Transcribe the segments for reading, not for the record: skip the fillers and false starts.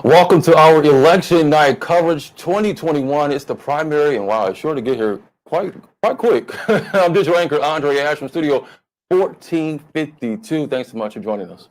Welcome to our election night coverage 2021. It's the primary, and wow, it's sure to get here quite quick. I'm digital anchor Andre Ash from Studio 1452. Thanks so much for joining us.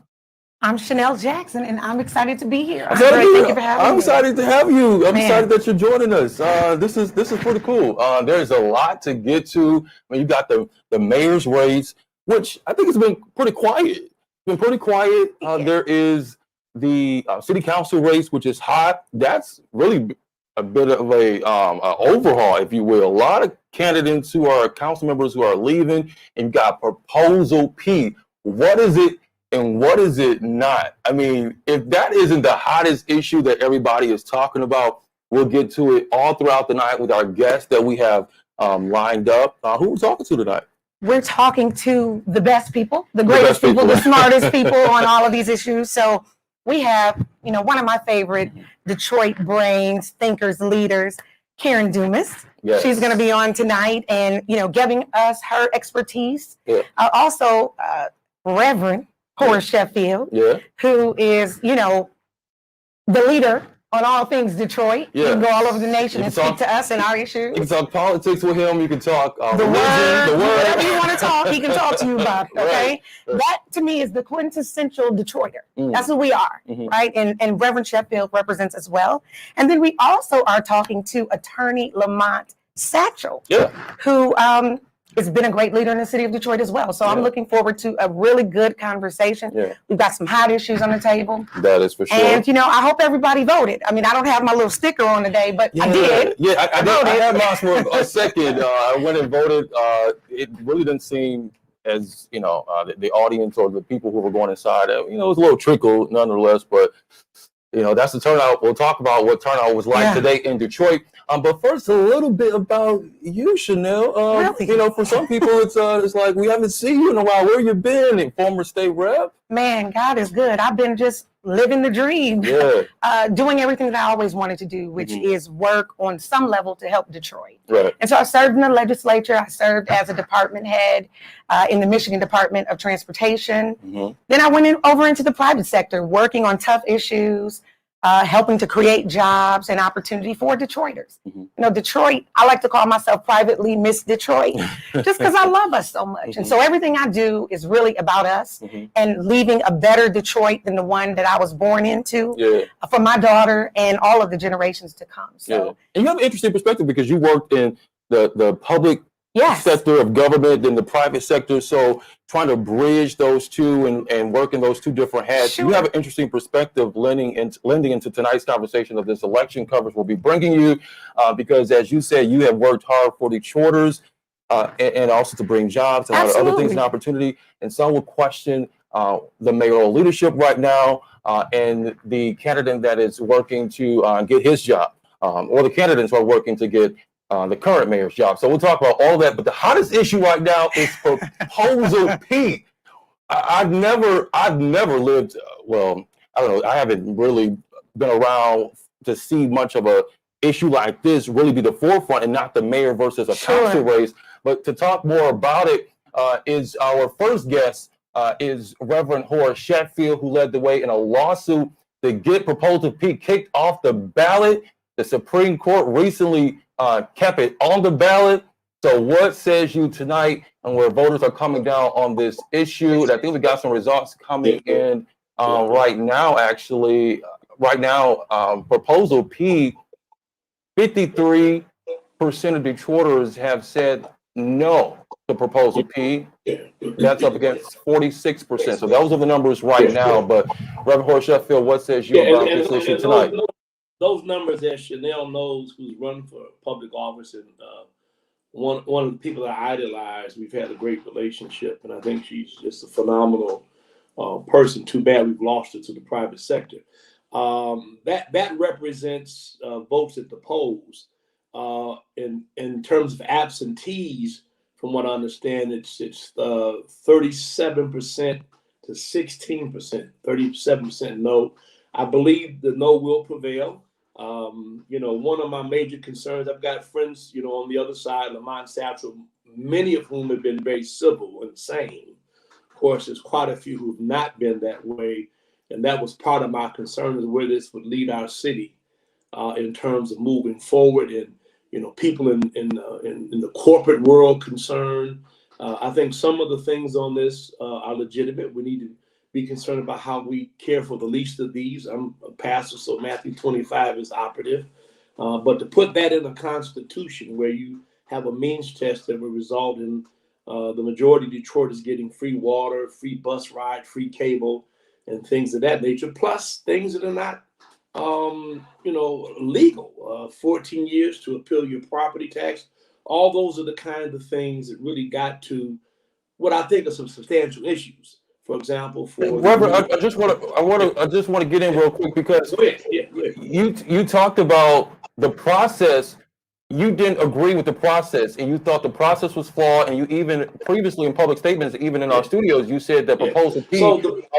I'm Shanelle Jackson, and I'm excited to be here. Andre, thank you for having me. I'm excited to have you. I'm excited that you're joining us. This is pretty cool. There's a lot to get to. I mean, you got the mayor's race, which I think has been pretty quiet. It's been pretty quiet. There is the city council race, which is hot. That's really a bit of a overhaul, if you will. A lot of candidates who are council members who are leaving, and you got Proposal P. What is it and what is it not? I mean, if that isn't the hottest issue that everybody is talking about, we'll get to it all throughout the night with our guests that we have lined up. Who are we talking to tonight? We're talking to the best people, the greatest people, the smartest people on all of these issues. So we have, one of my favorite Detroit brains, thinkers, leaders, Karen Dumas. Yes. She's going to be on tonight and, giving us her expertise. Yeah. Also, Reverend Horace Sheffield, who is, the leader on all things Detroit. Yeah. You can go all over the nation and speak to us and our issues. You can talk politics with him. You can talk the word, whatever you want to talk, he can talk to you about. Okay, right. That to me is the quintessential Detroiter. That's who we are, right? And Reverend Sheffield represents as well. And then we also are talking to Attorney Lamont Satchel, who has been a great leader in the city of Detroit as well. So I'm looking forward to a really good conversation. Yeah. We've got some hot issues on the table. That is for sure. And, I hope everybody voted. I mean, I don't have my little sticker on today, but I did. Yeah, I voted. I had mine for a second. I went and voted. It really didn't seem as, the audience or the people who were going inside, it was a little trickle nonetheless, but that's the turnout. We'll talk about what turnout was like today in Detroit. But first, a little bit about you, Shanelle. Really? For some people, it's like we haven't seen you in a while. Where you been? And former state rep? Man, God is good. I've been just living the dream, doing everything that I always wanted to do, which is work on some level to help Detroit. Right. And so I served in the legislature. I served as a department head in the Michigan Department of Transportation. Then I went over into the private sector, working on tough issues, helping to create jobs and opportunity for Detroiters. Detroit, I like to call myself privately Miss Detroit, just because I love us so much. And so everything I do is really about us and leaving a better Detroit than the one that I was born into for my daughter and all of the generations to come. So, and you have an interesting perspective because you worked in the public sector of government and the private sector. So trying to bridge those two and work in those two different hats. Sure. You have an interesting perspective lending into tonight's conversation of this election coverage we'll be bringing you because, as you said, you have worked hard for Detroiters and also to bring jobs and other things and opportunity. And some will question the mayoral leadership right now and the candidate that is working to get his job or the candidates who are working to get the current mayor's job. So we'll talk about all that. But the hottest issue right now is Proposal P. I've never lived, I don't know, I haven't really been around to see much of a issue like this really be the forefront and not the mayor versus a council race. But to talk more about it is our first guest is Reverend Horace Sheffield, who led the way in a lawsuit to get Proposal P kicked off the ballot. The Supreme Court recently kept it on the ballot. So what says you tonight and where voters are coming down on this issue? And I think we got some results coming in right now, actually. Right now, Proposal P, 53% of Detroiters have said no to Proposal P. That's up against 46%. So those are the numbers right now. But Reverend Horace Sheffield, what says you about this issue tonight? Those numbers that Shanelle knows, who's run for public office, and one of the people that I idolize, we've had a great relationship, and I think she's just a phenomenal person. Too bad we've lost her to the private sector. That represents votes at the polls. In terms of absentees, from what I understand, it's 37% to 16%, 37% no. I believe the no will prevail. One of my major concerns, I've got friends, on the other side, Lamont Satchel, many of whom have been very civil and sane. Of course, there's quite a few who've not been that way. And that was part of my concern, is where this would lead our city in terms of moving forward, and people in the corporate world concerned. I think some of the things on this are legitimate. We need to be concerned about how we care for the least of these. I'm a pastor, so Matthew 25 is operative. But to put that in a constitution where you have a means test that will result in the majority of Detroit is getting free water, free bus ride, free cable, and things of that nature, plus things that are not legal, 14 years to appeal your property tax. All those are the kind of things that really got to what I think are some substantial issues. For example, Reverend, I just want to get in real quick, because you talked about the process. You didn't agree with the process, and you thought the process was flawed, and you even previously in public statements, even in our studios, you said that Proposal P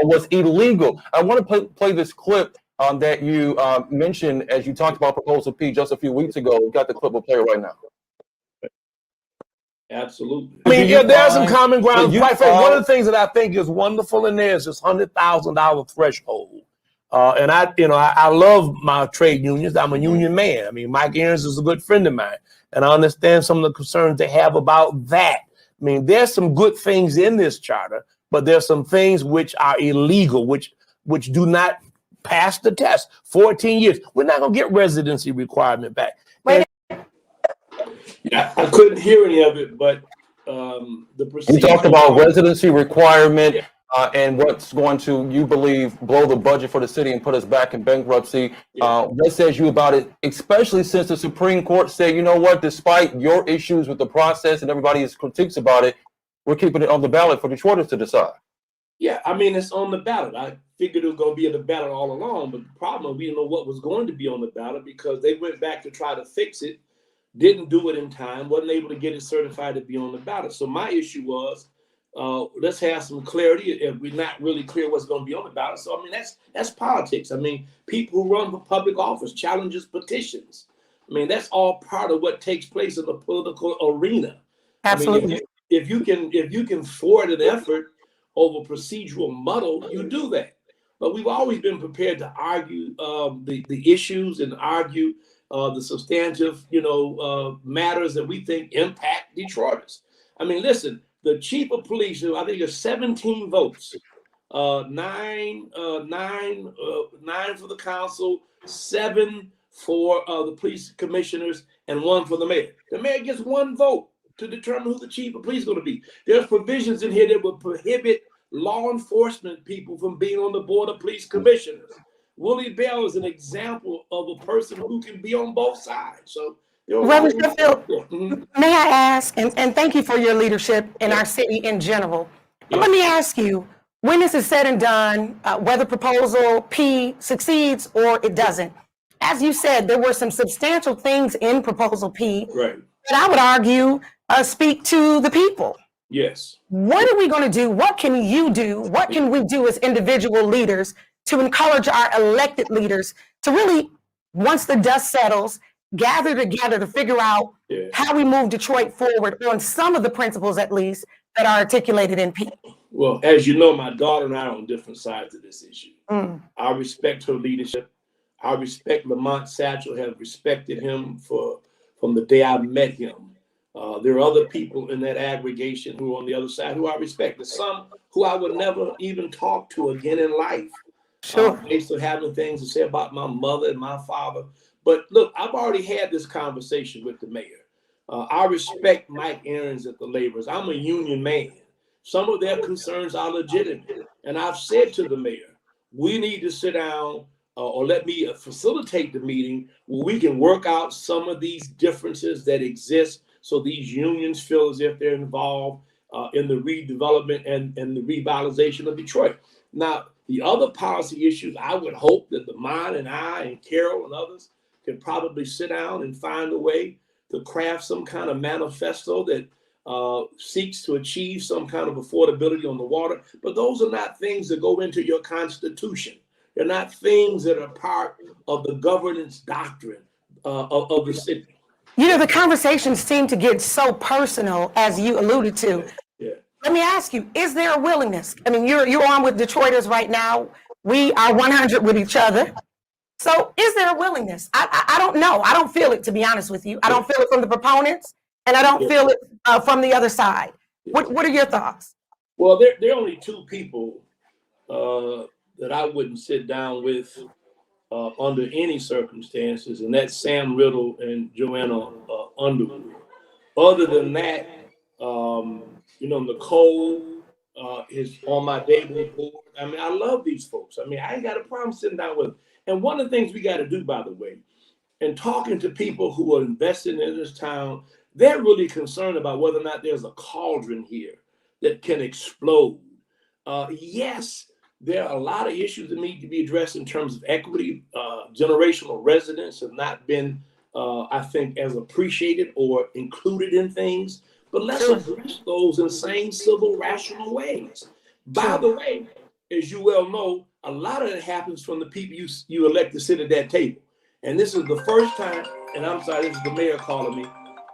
was illegal. I want to play this clip that you mentioned as you talked about Proposal P just a few weeks ago. We got the clip. We'll play it right now. Absolutely. I mean, there are some common ground. Quite frankly, one of the things that I think is wonderful in there is this $100,000 threshold. And I love my trade unions. I'm a union man. I mean, Mike Aarons is a good friend of mine, and I understand some of the concerns they have about that. I mean, there's some good things in this charter, but there's some things which are illegal, which do not pass the test. 14 years. We're not going to get residency requirement back. Yeah, I couldn't hear any of it, but the procedure. You talked about residency requirement. And what's going to, you believe, blow the budget for the city and put us back in bankruptcy. What says you about it, especially since the Supreme Court said, you know what, despite your issues with the process and everybody's critiques about it, we're keeping it on the ballot for Detroiters to decide? Yeah, I mean, it's on the ballot. I figured it was going to be on the ballot all along, but the problem, we didn't know what was going to be on the ballot because they went back to try to fix it, didn't do it in time, wasn't able to get it certified to be on the ballot. So my issue was, let's have some clarity if we're not really clear what's going to be on the ballot. So, I mean, that's politics. I mean, people who run for public office, challenges petitions. I mean, that's all part of what takes place in the political arena. Absolutely. I mean, if you can thwart an effort over procedural muddle, you do that. But we've always been prepared to argue the issues and argue the substantive, matters that we think impact Detroiters. I mean, listen. The chief of police, I think, is 17 votes, nine for the council, 7 for the police commissioners, and 1 for the mayor. The mayor gets 1 vote to determine who the chief of police is going to be. There's provisions in here that will prohibit law enforcement people from being on the board of police commissioners. Willie Bell is an example of a person who can be on both sides. So. Reverend Sheffield, may I ask, and thank you for your leadership in our city in general. Let me ask you, when this is said and done, whether Proposal P succeeds or it doesn't, as you said, there were some substantial things in Proposal P that I would argue speak to the people. Yes. What are we going to do? What can you do? What can we do as individual leaders to encourage our elected leaders to really, once the dust settles, gather together to figure out how we move Detroit forward on some of the principles, at least, that are articulated in P? Well, as you know, my daughter and I are on different sides of this issue. I respect her leadership. I respect Lamont Satchel, have respected him from the day I met him. There are other people in that aggregation who are on the other side who I respect. There's some who I would never even talk to again in life. Based on having things to say about my mother and my father. But look, I've already had this conversation with the mayor. I respect Mike Aarons at the laborers. I'm a union man. Some of their concerns are legitimate. And I've said to the mayor, we need to sit down or let me facilitate the meeting where we can work out some of these differences that exist so these unions feel as if they're involved in the redevelopment and the revitalization of Detroit. Now, the other policy issues, I would hope that Lamont and I and Carol and others could probably sit down and find a way to craft some kind of manifesto that seeks to achieve some kind of affordability on the water. But those are not things that go into your constitution. They're not things that are part of the governance doctrine of the city. The conversations seem to get so personal, as you alluded to. Let me ask you, is there a willingness? I mean, you're on with Detroiters right now. We are 100 with each other. So is there a willingness? I don't know. I don't feel it, to be honest with you. I don't feel it from the proponents, and I don't feel it from the other side. What are your thoughts? Well, there are only two people that I wouldn't sit down with under any circumstances, and that's Sam Riddle and Joanna Underwood. Other than that, Nicole is on my daily board. I mean, I love these folks. I mean, I ain't got a problem sitting down with them. And one of the things we got to do, by the way, and talking to people who are invested in this town, they're really concerned about whether or not there's a cauldron here that can explode. Yes, there are a lot of issues that need to be addressed in terms of equity. Generational residents have not been, I think, as appreciated or included in things. But let's address those in sane, civil, rational ways. By the way, as you well know, a lot of it happens from the people you elect to sit at that table. And this is the first time, and I'm sorry, this is the mayor calling me.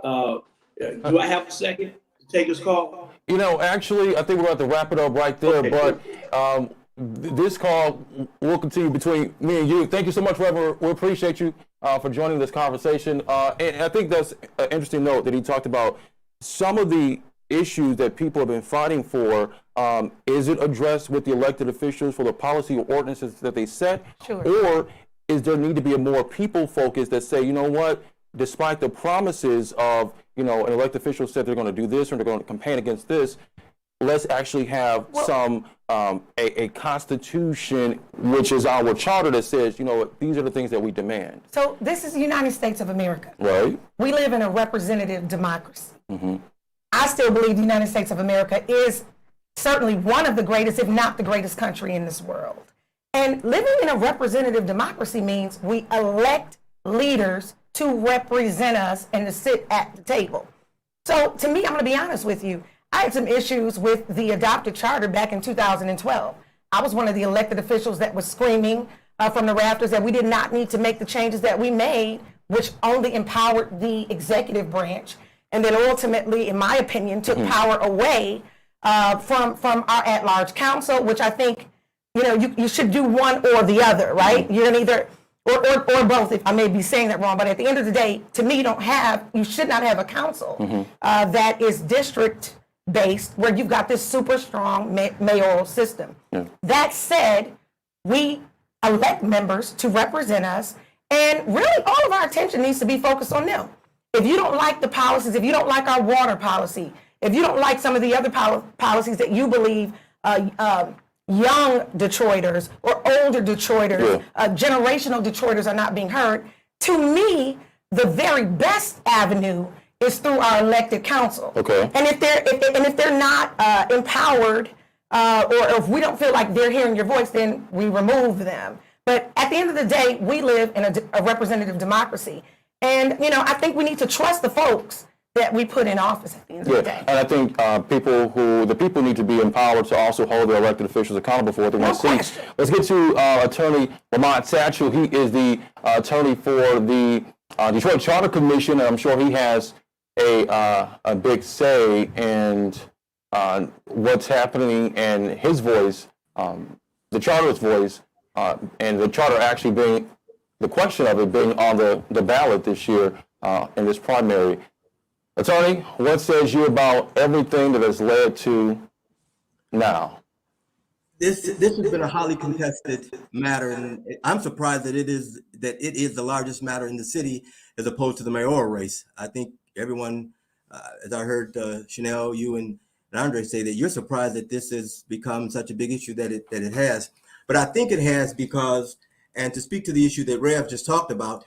Do I have a second to take his call? Actually, I think we're going to have to wrap it up right there. Okay, but this call will continue between me and you. Thank you so much, Reverend. We appreciate you for joining this conversation. And I think that's an interesting note that he talked about. Some of the issues that people have been fighting for, is it addressed with the elected officials for the policy or ordinances that they set? Sure. Or is there need to be a more people focus that say, you know what, despite the promises of, an elected official said they're going to do this or they're going to campaign against this, let's actually have some a constitution, which is our charter, that says, these are the things that we demand. So this is the United States of America. Right. We live in a representative democracy. Mm-hmm. I still believe the United States of America is certainly one of the greatest, if not the greatest country in this world. And living in a representative democracy means we elect leaders to represent us and to sit at the table. So to me, I'm going to be honest with you, I had some issues with the adopted charter back in 2012. I was one of the elected officials that was screaming from the rafters that we did not need to make the changes that we made, which only empowered the executive branch, and then ultimately, in my opinion, took power away from our at-large council, which I think, you should do one or the other, right? You're gonna either, or both, if I may be saying that wrong, but at the end of the day, to me, you should not have a council that is district-based, where you've got this super strong mayoral system. Yeah. That said, we elect members to represent us, and really all of our attention needs to be focused on them. If you don't like the policies, if you don't like our water policy, if you don't like some of the other policies that you believe young Detroiters or older Detroiters, generational Detroiters are not being heard, to me, the very best avenue is through our elected council. Okay. And if they're not empowered, or if we don't feel like they're hearing your voice, then we remove them. But at the end of the day, we live in a representative democracy. And, I think we need to trust the folks that we put in office at the end of the day. And I think the people need to be empowered to also hold their elected officials accountable for what they want to see. Let's get to Attorney Lamont Satchel. He is the attorney for the Detroit Charter Commission, and I'm sure he has a big say in what's happening, and his voice, the charter's voice, and the charter actually being, the question of it being on the ballot this year in this primary. Attorney, what says you about everything that has led to now? This has been a highly contested matter, and I'm surprised that it is the largest matter in the city as opposed to the mayoral race. I think everyone, as I heard Shanelle, you and Andre say, that you're surprised that this has become such a big issue that it has. But I think it has because, and to speak to the issue that Rev just talked about,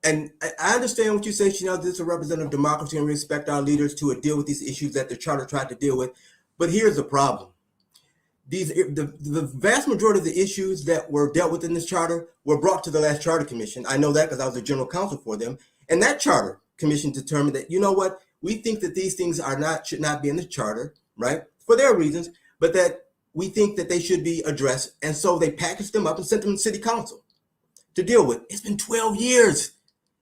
and I understand what you say, Shanelle, this is a representative democracy and we expect our leaders to deal with these issues that the charter tried to deal with. But here's the problem. The vast majority of the issues that were dealt with in this charter were brought to the last charter commission. I know that because I was the general counsel for them. And that charter commission determined that, you know what, we think that these things should not be in the charter, right? For their reasons, but that we think that they should be addressed. And so they packaged them up and sent them to city council to deal with. It's been 12 years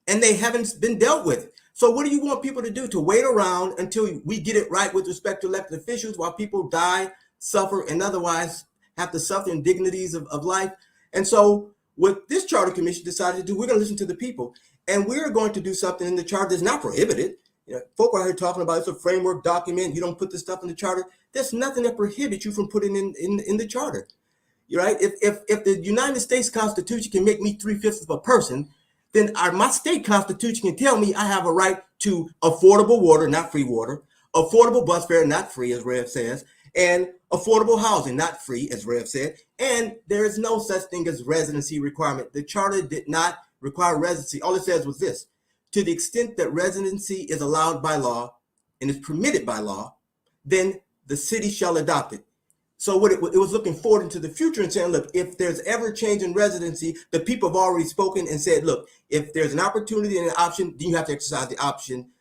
and they haven't been dealt with. So what do you want people to do? To wait around until we get it right with respect to elected officials while people die, suffer, and otherwise have to suffer indignities of life. And so what this charter commission decided to do, we're going to listen to the people, and we're going to do something in the charter that's not prohibited. You know, folk are here talking about it's a framework document. You don't put this stuff in the charter. There's nothing that prohibits you from putting in the charter. You're right. If the United States Constitution can make me 3/5 of a person, then my state constitution can tell me I have a right to affordable water, not free water, affordable bus fare, not free, as Rev says, and affordable housing, not free, as Rev said. And there is no such thing as residency requirement. The charter did not require residency. All it says was this: to the extent that residency is allowed by law and is permitted by law, then the city shall adopt it. So what it was looking forward into the future and saying, look, if there's ever a change in residency, the people have already spoken and said, look, if there's an opportunity and an option, then you have to exercise the option,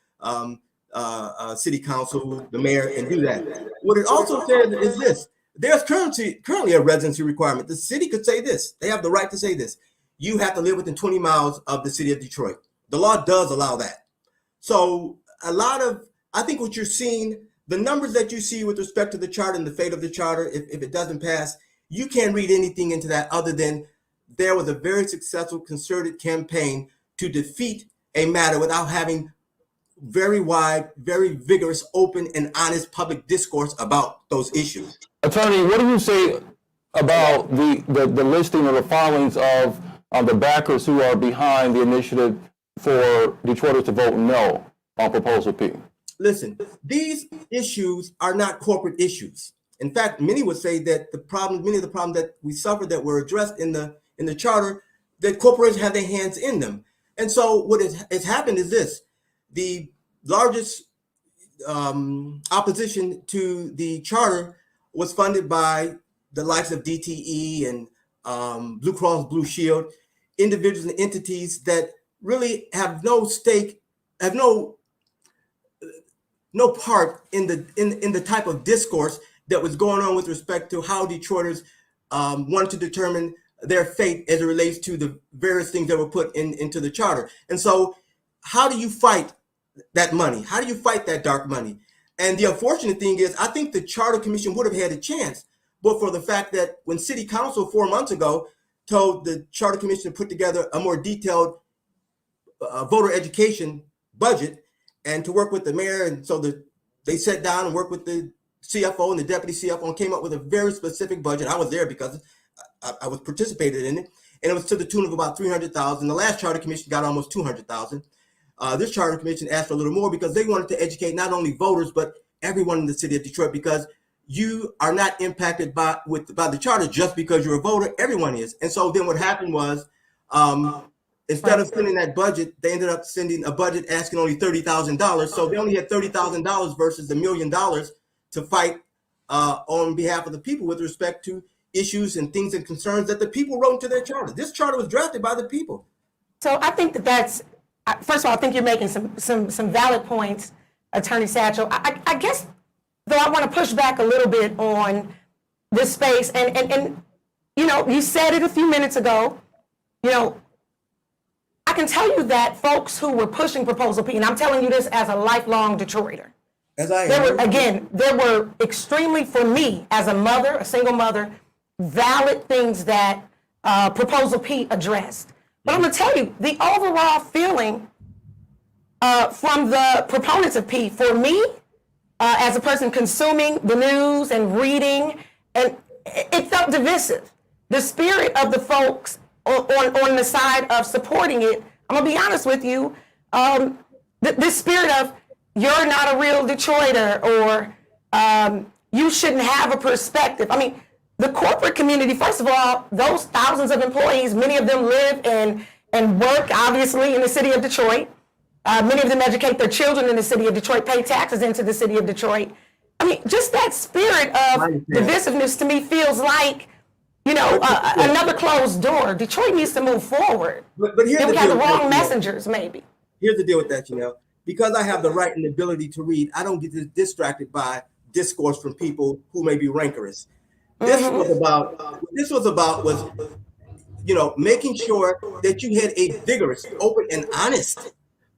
city council, the mayor, and do that. What it also says is this: there's currently a residency requirement. The city could say this. They have the right to say this: you have to live within 20 miles of the city of Detroit. The law does allow that. So I think what you're seeing, the numbers that you see with respect to the charter and the fate of the charter, if it doesn't pass, you can't read anything into that other than there was a very successful concerted campaign to defeat a matter without having very wide, very vigorous, open, and honest public discourse about those issues. Attorney, what do you say about the listing or the filings of the backers who are behind the initiative for Detroiters to vote no on Proposal P? Listen, these issues are not corporate issues. In fact, many would say that many of the problems that we suffered that were addressed in the charter, that corporations have their hands in them. And so what has happened is this: the largest opposition to the charter was funded by the likes of DTE and Blue Cross Blue Shield, individuals and entities that really have no stake, have no part in the type of discourse that was going on with respect to how Detroiters wanted to determine their fate as it relates to the various things that were put into the charter. And so how do you fight that money? How do you fight that dark money? And the unfortunate thing is, I think the Charter Commission would have had a chance, but for the fact that when City Council 4 months ago told the Charter Commission to put together a more detailed voter education budget and to work with the mayor, and so they sat down and worked with the CFO and the deputy CFO and came up with a very specific budget. I was there because I was participated in it, and it was to the tune of about $300,000. The last Charter Commission got almost $200,000. This Charter Commission asked for a little more because they wanted to educate not only voters but everyone in the city of Detroit, because you are not impacted by the charter just because you're a voter. Everyone is. And so then what happened was, instead of sending that budget, they ended up sending a budget asking only $30,000. So they only had $30,000 versus $1 million to fight on behalf of the people with respect to issues and things and concerns that the people wrote into their charter. This charter was drafted by the people. So I think that's, first of all, I think you're making some valid points, Attorney Satchel. I guess, though, I want to push back a little bit on this space. And you know, you said it a few minutes ago, you know, I can tell you that folks who were pushing Proposal P, and I'm telling you this as a lifelong Detroiter, there were extremely, for me, as a mother, a single mother, valid things that Proposal P addressed. But I'm going to tell you, the overall feeling from the proponents of P, for me, as a person consuming the news and reading, and it felt divisive. The spirit of the folks on the side of supporting it, I'm going to be honest with you, this spirit of you're not a real Detroiter, or you shouldn't have a perspective. I mean, the corporate community, first of all, those thousands of employees, many of them live and work, obviously, in the city of Detroit. Many of them educate their children in the city of Detroit, pay taxes into the city of Detroit. I mean, just that spirit of divisiveness to me feels like, you know, another closed door. Detroit needs to move forward. But here's we have the wrong messengers, maybe. Here's the deal with that, Shanelle. Because I have the right and the ability to read, I don't get distracted by discourse from people who may be rancorous. This was about you know, making sure that you had a vigorous, open, and honest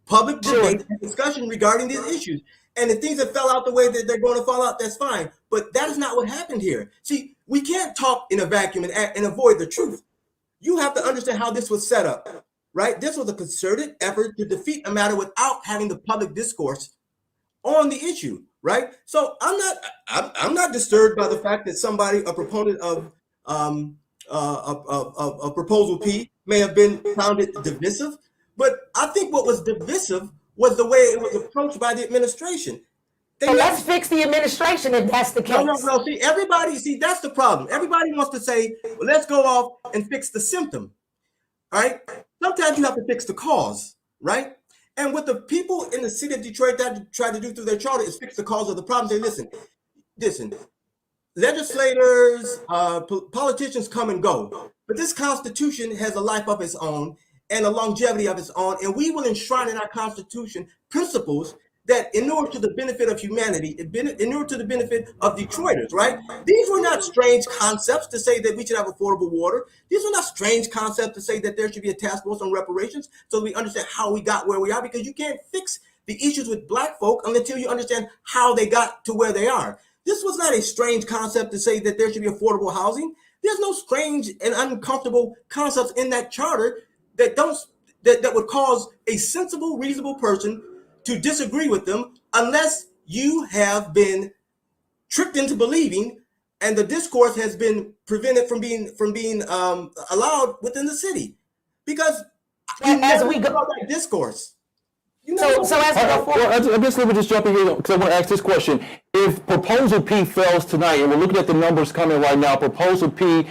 public debate and discussion regarding these issues. And if things have fell out the way that they're going to fall out, that's fine. But that is not what happened here. See, we can't talk in a vacuum and avoid the truth. You have to understand how this was set up, right? This was a concerted effort to defeat a matter without having the public discourse on the issue, right? So I'm not disturbed by the fact that somebody, a proponent of Proposal P, may have been found it divisive, but I think what was divisive was the way it was approached by the administration. So let's fix the administration if that's the case. No. See, that's the problem. Everybody wants to say, well, let's go off and fix the symptom, right? Sometimes you have to fix the cause, right? And what the people in the city of Detroit that try to do through their charter is fix the cause of the problem. Say, listen, legislators, politicians come and go, but this Constitution has a life of its own and a longevity of its own, and we will enshrine in our Constitution principles that in order to the benefit of humanity, in order to the benefit of Detroiters, right? These were not strange concepts to say that we should have affordable water. These were not strange concepts to say that there should be a task force on reparations so that we understand how we got where we are, because you can't fix the issues with Black folk until you understand how they got to where they are. This was not a strange concept to say that there should be affordable housing. There's no strange and uncomfortable concepts in that charter that would cause a sensible, reasonable person to disagree with them unless you have been tricked into believing and the discourse has been prevented from being allowed within the city. Because as we go about that discourse. So as we go forward. I guess let me just jump in here because I want to ask this question. If Proposal P fails tonight, and we're looking at the numbers coming right now, Proposal P,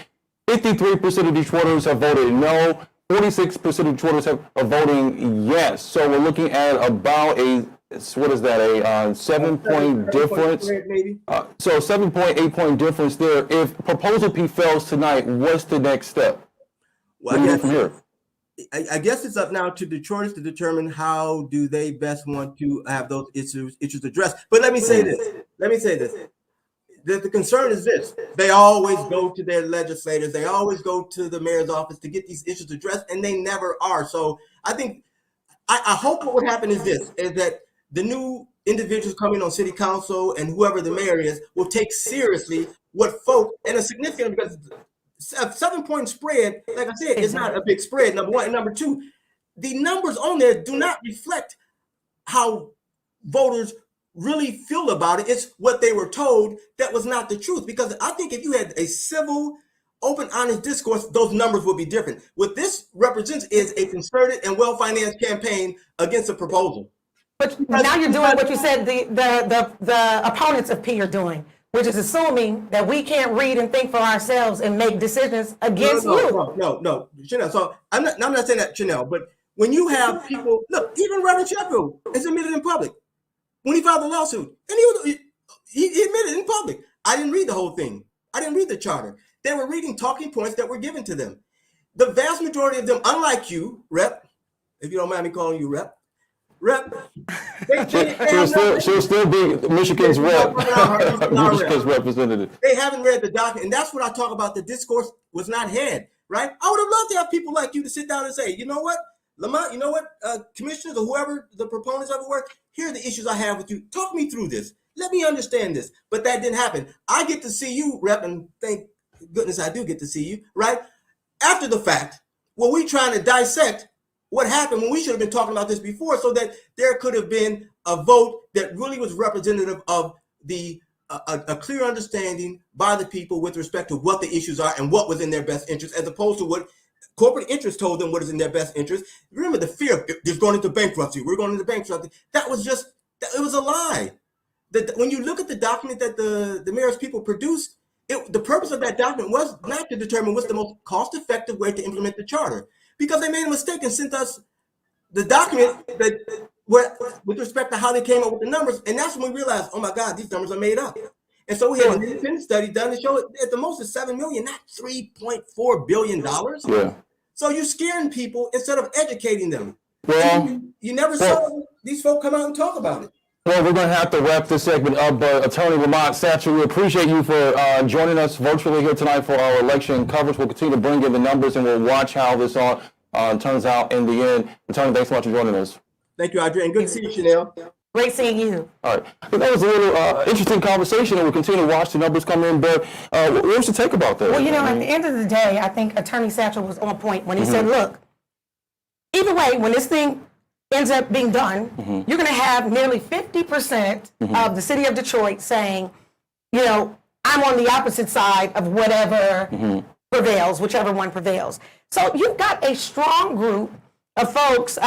53% of Detroiters have voted no, 46% of Detroiters are voting yes. So we're looking at about a 7-point difference. So 7.8 point difference there. If Proposal P fails tonight, what's the next step? Well, what do you do from here? I guess it's up now to Detroiters to determine how do they best want to have those issues addressed. But let me say this. The concern is this: they always go to their legislators, they always go to the mayor's office to get these issues addressed, and they never are. So I think, I hope what would happen is that the new individuals coming on city council and whoever the mayor is will take seriously what folk, and a significant, because a 7-point spread, like I said, is not a big spread, number one. And number two, the numbers on there do not reflect how voters really feel about it. It's what they were told that was not the truth. Because I think if you had a civil, open, honest discourse, those numbers would be different. What this represents is a concerted and well-financed campaign against a proposal. But now you're doing what you said the opponents of P are doing, which is assuming that we can't read and think for ourselves and make decisions against you. No, Shanelle. So I'm not saying that, Shanelle, but when you have people, look, even Reverend Sheffield is admitted in public when he filed the lawsuit, and he admitted in public. I didn't read the whole thing. I didn't read the charter. They were reading talking points that were given to them. The vast majority of them, unlike you, Rep, if you don't mind me calling you Rep, she'll still be Michigan's rep. Michigan's representative. They haven't read the document, and that's what I talk about. The discourse was not had, right? I would have loved to have people like you to sit down and say, you know what, Lamont, you know what, commissioners or whoever the proponents of it were, here are the issues I have with you. Talk me through this. Let me understand this. But that didn't happen. I get to see you, Rep, and thank goodness I do get to see you, right? After the fact, when we trying to dissect what happened when we should have been talking about this before, so that there could have been a vote that really was representative of the a clear understanding by the people with respect to what the issues are and what was in their best interest, as opposed to what corporate interests told them what is in their best interest. Remember the fear of just going into bankruptcy. We're going into bankruptcy. That was just, it was a lie. When you look at the document that the mayor's people produced, the purpose of that document was not to determine what's the most cost-effective way to implement the charter, because they made a mistake and sent us the document that with respect to how they came up with the numbers. And that's when we realized, oh my God, these numbers are made up. And so we had an independent study done to show it at the most is $7 million, not $3.4 billion. Yeah. So you're scaring people instead of educating them. Well, you never saw these folk come out and talk about it. Well, we're going to have to wrap this segment up, but Attorney Lamont Satchel, we appreciate you for joining us virtually here tonight for our election coverage. We'll continue to bring in the numbers, and we'll watch how this all turns out in the end. Attorney, thanks so much for joining us. Thank you, Audrey, and good to see you, Shanelle. Great seeing you. All right. I think that was a little interesting conversation, and we'll continue to watch the numbers come in. But what was your take about that? Well, you know, at the end of the day, I think Attorney Satchel was on point when he said, look, either way, when this thing ends up being done, you're going to have nearly 50% of the city of Detroit saying, you know, I'm on the opposite side of whatever prevails, whichever one prevails. So you've got a strong group of folks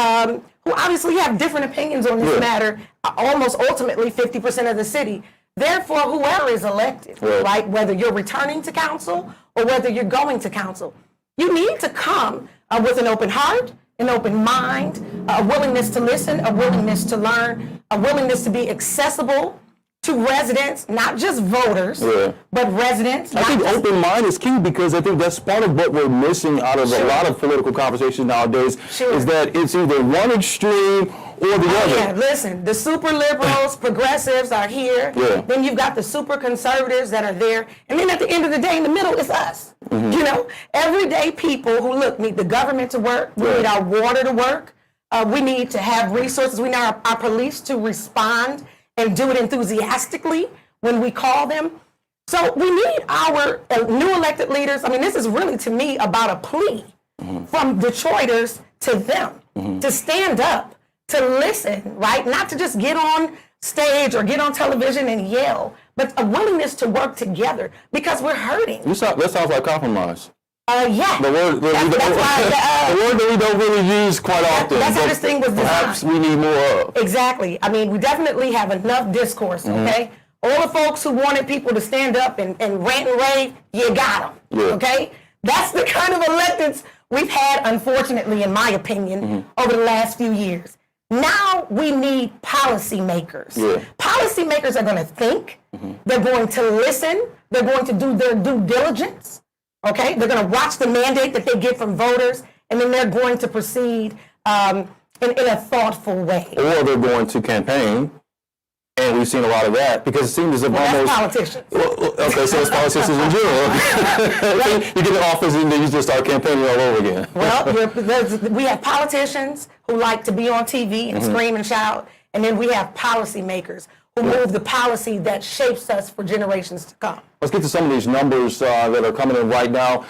who obviously have different opinions on this matter, almost ultimately 50% of the city. Therefore, whoever is elected, right, whether you're returning to council or whether you're going to council, you need to come with an open heart, an open mind, a willingness to listen, a willingness to learn, a willingness to be accessible to residents, not just voters, but residents. I think open mind is key, because I think that's part of what we're missing out of a lot of political conversations nowadays, is that it's either one extreme or the other. Yeah, listen, the super liberals, progressives are here. Then you've got the super conservatives that are there. And then at the end of the day, in the middle is us. You know, everyday people who, look, need the government to work. We need our water to work. We need to have resources. We need our police to respond and do it enthusiastically when we call them. So we need our new elected leaders. I mean, this is really, to me, about a plea from Detroiters to them to stand up, to listen, right? Not to just get on stage or get on television and yell, but a willingness to work together, because we're hurting. That sounds like compromise. Yeah. The word that we don't really use quite often. That's how this thing was designed. Perhaps we need more of. Exactly. I mean, we definitely have enough discourse, okay? All the folks who wanted people to stand up and rant and rave, you got them, okay? That's the kind of electeds we've had, unfortunately, in my opinion, over the last few years. Now we need policymakers. Policymakers are going to think, they're going to listen, they're going to do their due diligence, okay? They're going to watch the mandate that they get from voters, and then they're going to proceed in a thoughtful way. Or they're going to campaign, and we've seen a lot of that, because it seems as if that's politicians. Okay, so it's politicians in general. You get in office and then you just start campaigning all over again. Well, we have politicians who like to be on TV and scream and shout, and then we have policymakers who move the policy that shapes us for generations to come. Let's get to some of these numbers that are coming in right now.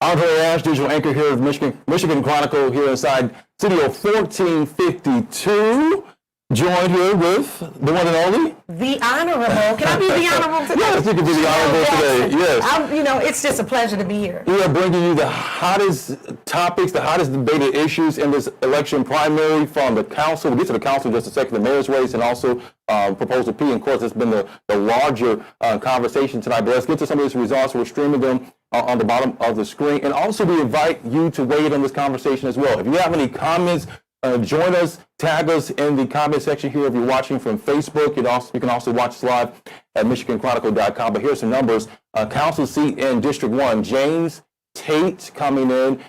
Andre Ash, digital anchor here of Michigan Chronicle, here inside Studio 1452. Joined here with the one and only, the Honorable. Can I be the Honorable today? Yes, you can be the Honorable today. Yes. You know, it's just a pleasure to be here. We are bringing you the hottest topics, the hottest debated issues in this election primary from the council. We'll get to the council in just a second, the mayor's race, and also Proposal P. And of course, it's been the larger conversation tonight. But let's get to some of these results. We're streaming them on the bottom of the screen. And also, we invite you to weigh in on this conversation as well. If you have any comments, join us, tag us in the comment section here if you're watching from Facebook. You can also watch us live at MichiganChronicle.com. But here's some numbers. Council seat in District 1, James Tate coming in,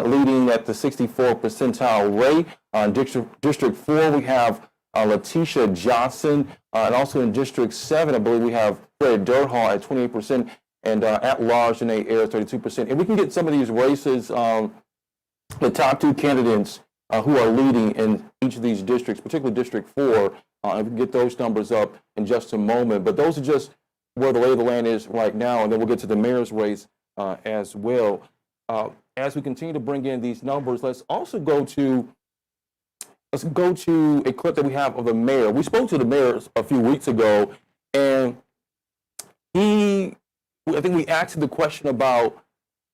leading at the 64th percentile rate. District 4, we have Letitia Johnson. And also in District 7, I believe we have Fred Durhall at 28%, and at large Janae Ayers, 32%. And we can get some of these races, the top two candidates who are leading in each of these districts, particularly District 4. We can get those numbers up in just a moment. But those are just where the lay of the land is right now, and then we'll get to the mayor's race as well. As we continue to bring in these numbers, let's go to a clip that we have of the mayor. We spoke to the mayor a few weeks ago, and I think we asked him the question about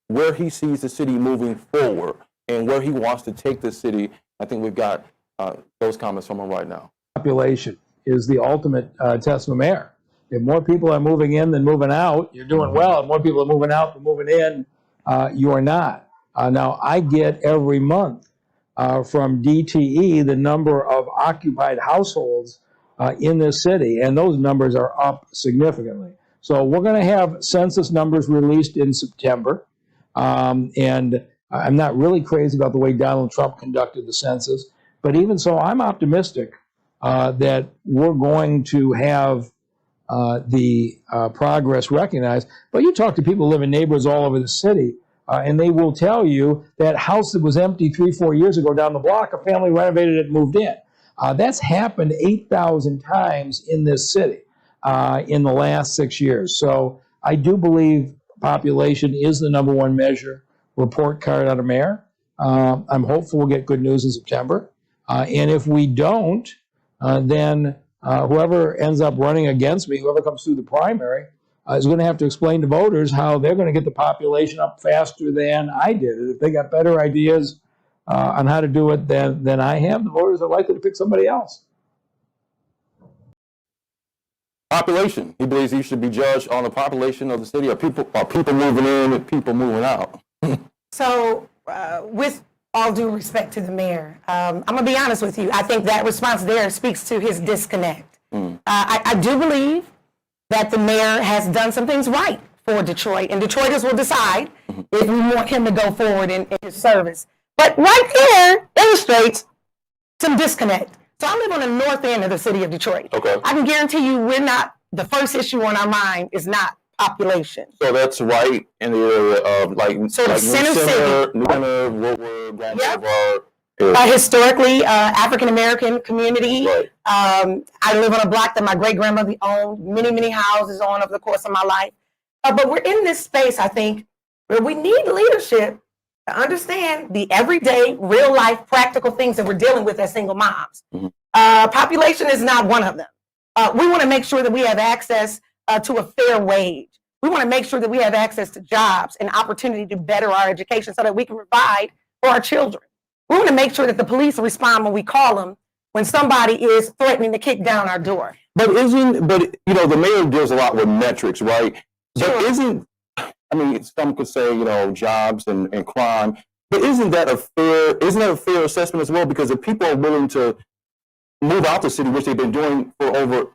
where he sees the city moving forward and where he wants to take the city. I think we've got those comments from him right now. Population is the ultimate test of a mayor. If more people are moving in than moving out, you're doing well. If more people are moving out than moving in, you are not. Now, I get every month from DTE the number of occupied households in this city, and those numbers are up significantly. So we're going to have census numbers released in September, and I'm not really crazy about the way Donald Trump conducted the census, but even so, I'm optimistic that we're going to have the progress recognized. But you talk to people who live in neighborhoods all over the city, and they will tell you that house that was empty 3-4 years ago down the block, a family renovated it and moved in. That's happened 8,000 times in this city in the last 6 years. So I do believe population is the number one measure report card on a mayor. I'm hopeful we'll get good news in September. And if we don't, then whoever ends up running against me, whoever comes through the primary, is going to have to explain to voters how they're going to get the population up faster than I did. And if they got better ideas on how to do it than I have, the voters are likely to pick somebody else. Population. He believes he should be judged on the population of the city. Are people moving in and people moving out? So, with all due respect to the mayor, I'm going to be honest with you. I think that response there speaks to his disconnect. I do believe that the mayor has done some things right for Detroit, and Detroiters will decide if we want him to go forward in his service. But right there illustrates some disconnect. So I live on the north end of the city of Detroit. Okay. I can guarantee you the first issue on our mind is not population. So that's right in the area of Center City. New Center, Woodward, Grand Boulevard. Historically, African-American community. Right. I live on a block that my great-grandmother owned many houses on over the course of my life. But we're in this space, I think, where we need leadership to understand the everyday, real-life, practical things that we're dealing with as single moms. Population is not one of them. We want to make sure that we have access to a fair wage. We want to make sure that we have access to jobs and opportunity to better our education so that we can provide for our children. We want to make sure that the police respond when we call them when somebody is threatening to kick down our door. But the mayor deals a lot with metrics, right? Sure. But some could say, jobs and crime, but isn't that a fair assessment as well? Because if people are willing to move out the city, which they've been doing for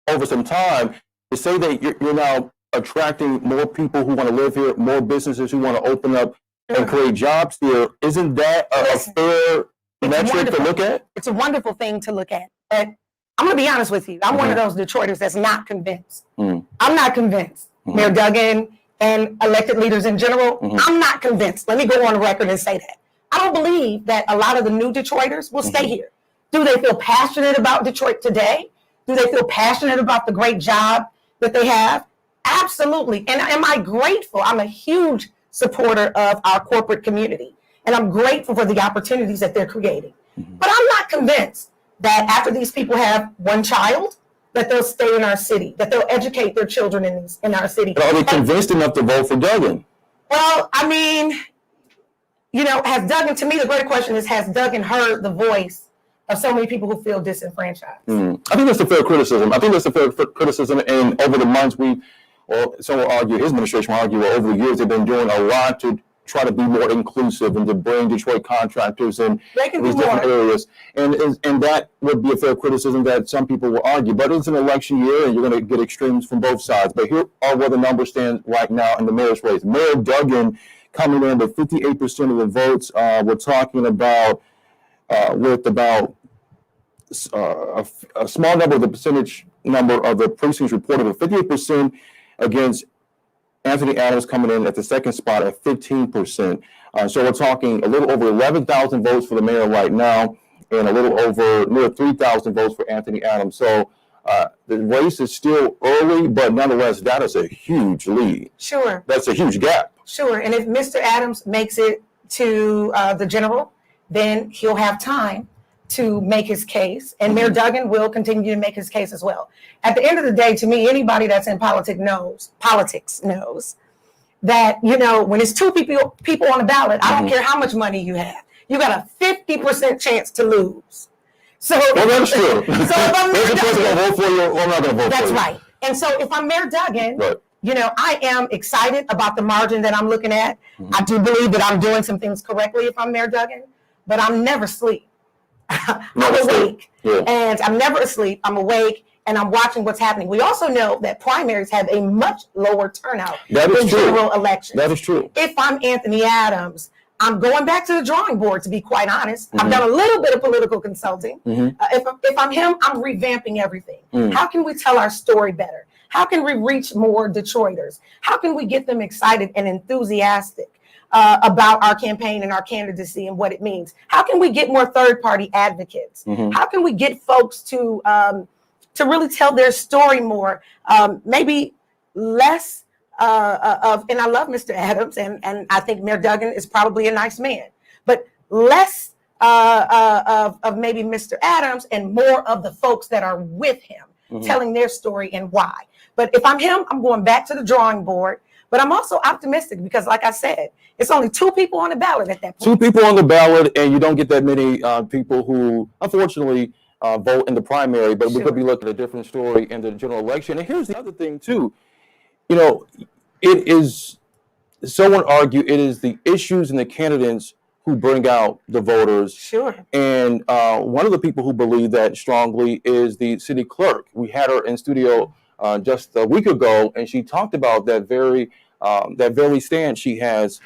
over some time, to say that you're now attracting more people who want to live here, more businesses who want to open up and create jobs here, isn't that a fair metric to look at? It's a wonderful thing to look at. But I'm going to be honest with you. I'm one of those Detroiters that's not convinced. I'm not convinced. Mayor Duggan and elected leaders in general, I'm not convinced. Let me go on record and say that. I don't believe that a lot of the new Detroiters will stay here. Do they feel passionate about Detroit today? Do they feel passionate about the great job that they have? Absolutely. And am I grateful? I'm a huge supporter of our corporate community, and I'm grateful for the opportunities that they're creating. But I'm not convinced that after these people have one child, that they'll stay in our city, that they'll educate their children in our city. But are they convinced enough to vote for Duggan? Well, has Duggan, to me, the greater question is, has Duggan heard the voice of so many people who feel disenfranchised? I think that's a fair criticism. And over the months, some will argue, his administration will argue, over the years, they've been doing a lot to try to be more inclusive and to bring Detroit contractors in these different areas. And that would be a fair criticism that some people will argue. But it's an election year, and you're going to get extremes from both sides. But here are where the numbers stand right now in the mayor's race. Mayor Duggan coming in with 58% of the votes. We're talking about with about a small number of the percentage number of the precincts reported, with 58% against Anthony Adams coming in at the second spot at 15%. So we're talking a little over 11,000 votes for the mayor right now, and a little over near 3,000 votes for Anthony Adams. So the race is still early, but nonetheless, that is a huge lead. Sure. That's a huge gap. Sure. And if Mr. Adams makes it to the general, then he'll have time to make his case, and Mayor Duggan will continue to make his case as well. At the end of the day, to me, anybody that's in politics knows that, when it's two people on the ballot, I don't care how much money you have, you got a 50% chance to lose. So that's true. So if I'm Mayor Duggan, going to vote for you, or I'm not going to vote that's for you. right. And so if I'm Mayor Duggan, right. I am excited about the margin that I'm looking at. I do believe that I'm doing some things correctly if I'm Mayor Duggan, but I'm never asleep. I'm awake, and I'm never asleep. I'm awake, and I'm watching what's happening. We also know that primaries have a much lower turnout than general elections. That is true. If I'm Anthony Adams, I'm going back to the drawing board, to be quite honest. I've done a little bit of political consulting. If I'm him, I'm revamping everything. How can we tell our story better? How can we reach more Detroiters? How can we get them excited and enthusiastic about our campaign and our candidacy and what it means? How can we get more third-party advocates? How can we get folks to really tell their story more? Maybe less and I love Mr. Adams, and I think Mayor Duggan is probably a nice man, but less of maybe Mr. Adams and more of the folks that are with him telling their story and why. But if I'm him, I'm going back to the drawing board. But I'm also optimistic because, like I said, it's only 2 people on the ballot at that point. 2 people on the ballot, and you don't get that many people who, unfortunately, vote in the primary. But we could be looking at a different story in the general election. And here's the other thing, too. You know, it is, someone argue, it is the issues and the candidates who bring out the voters. Sure. And one of the people who believe that strongly is the city clerk. We had her in studio just a week ago, and she talked about that very stand she has.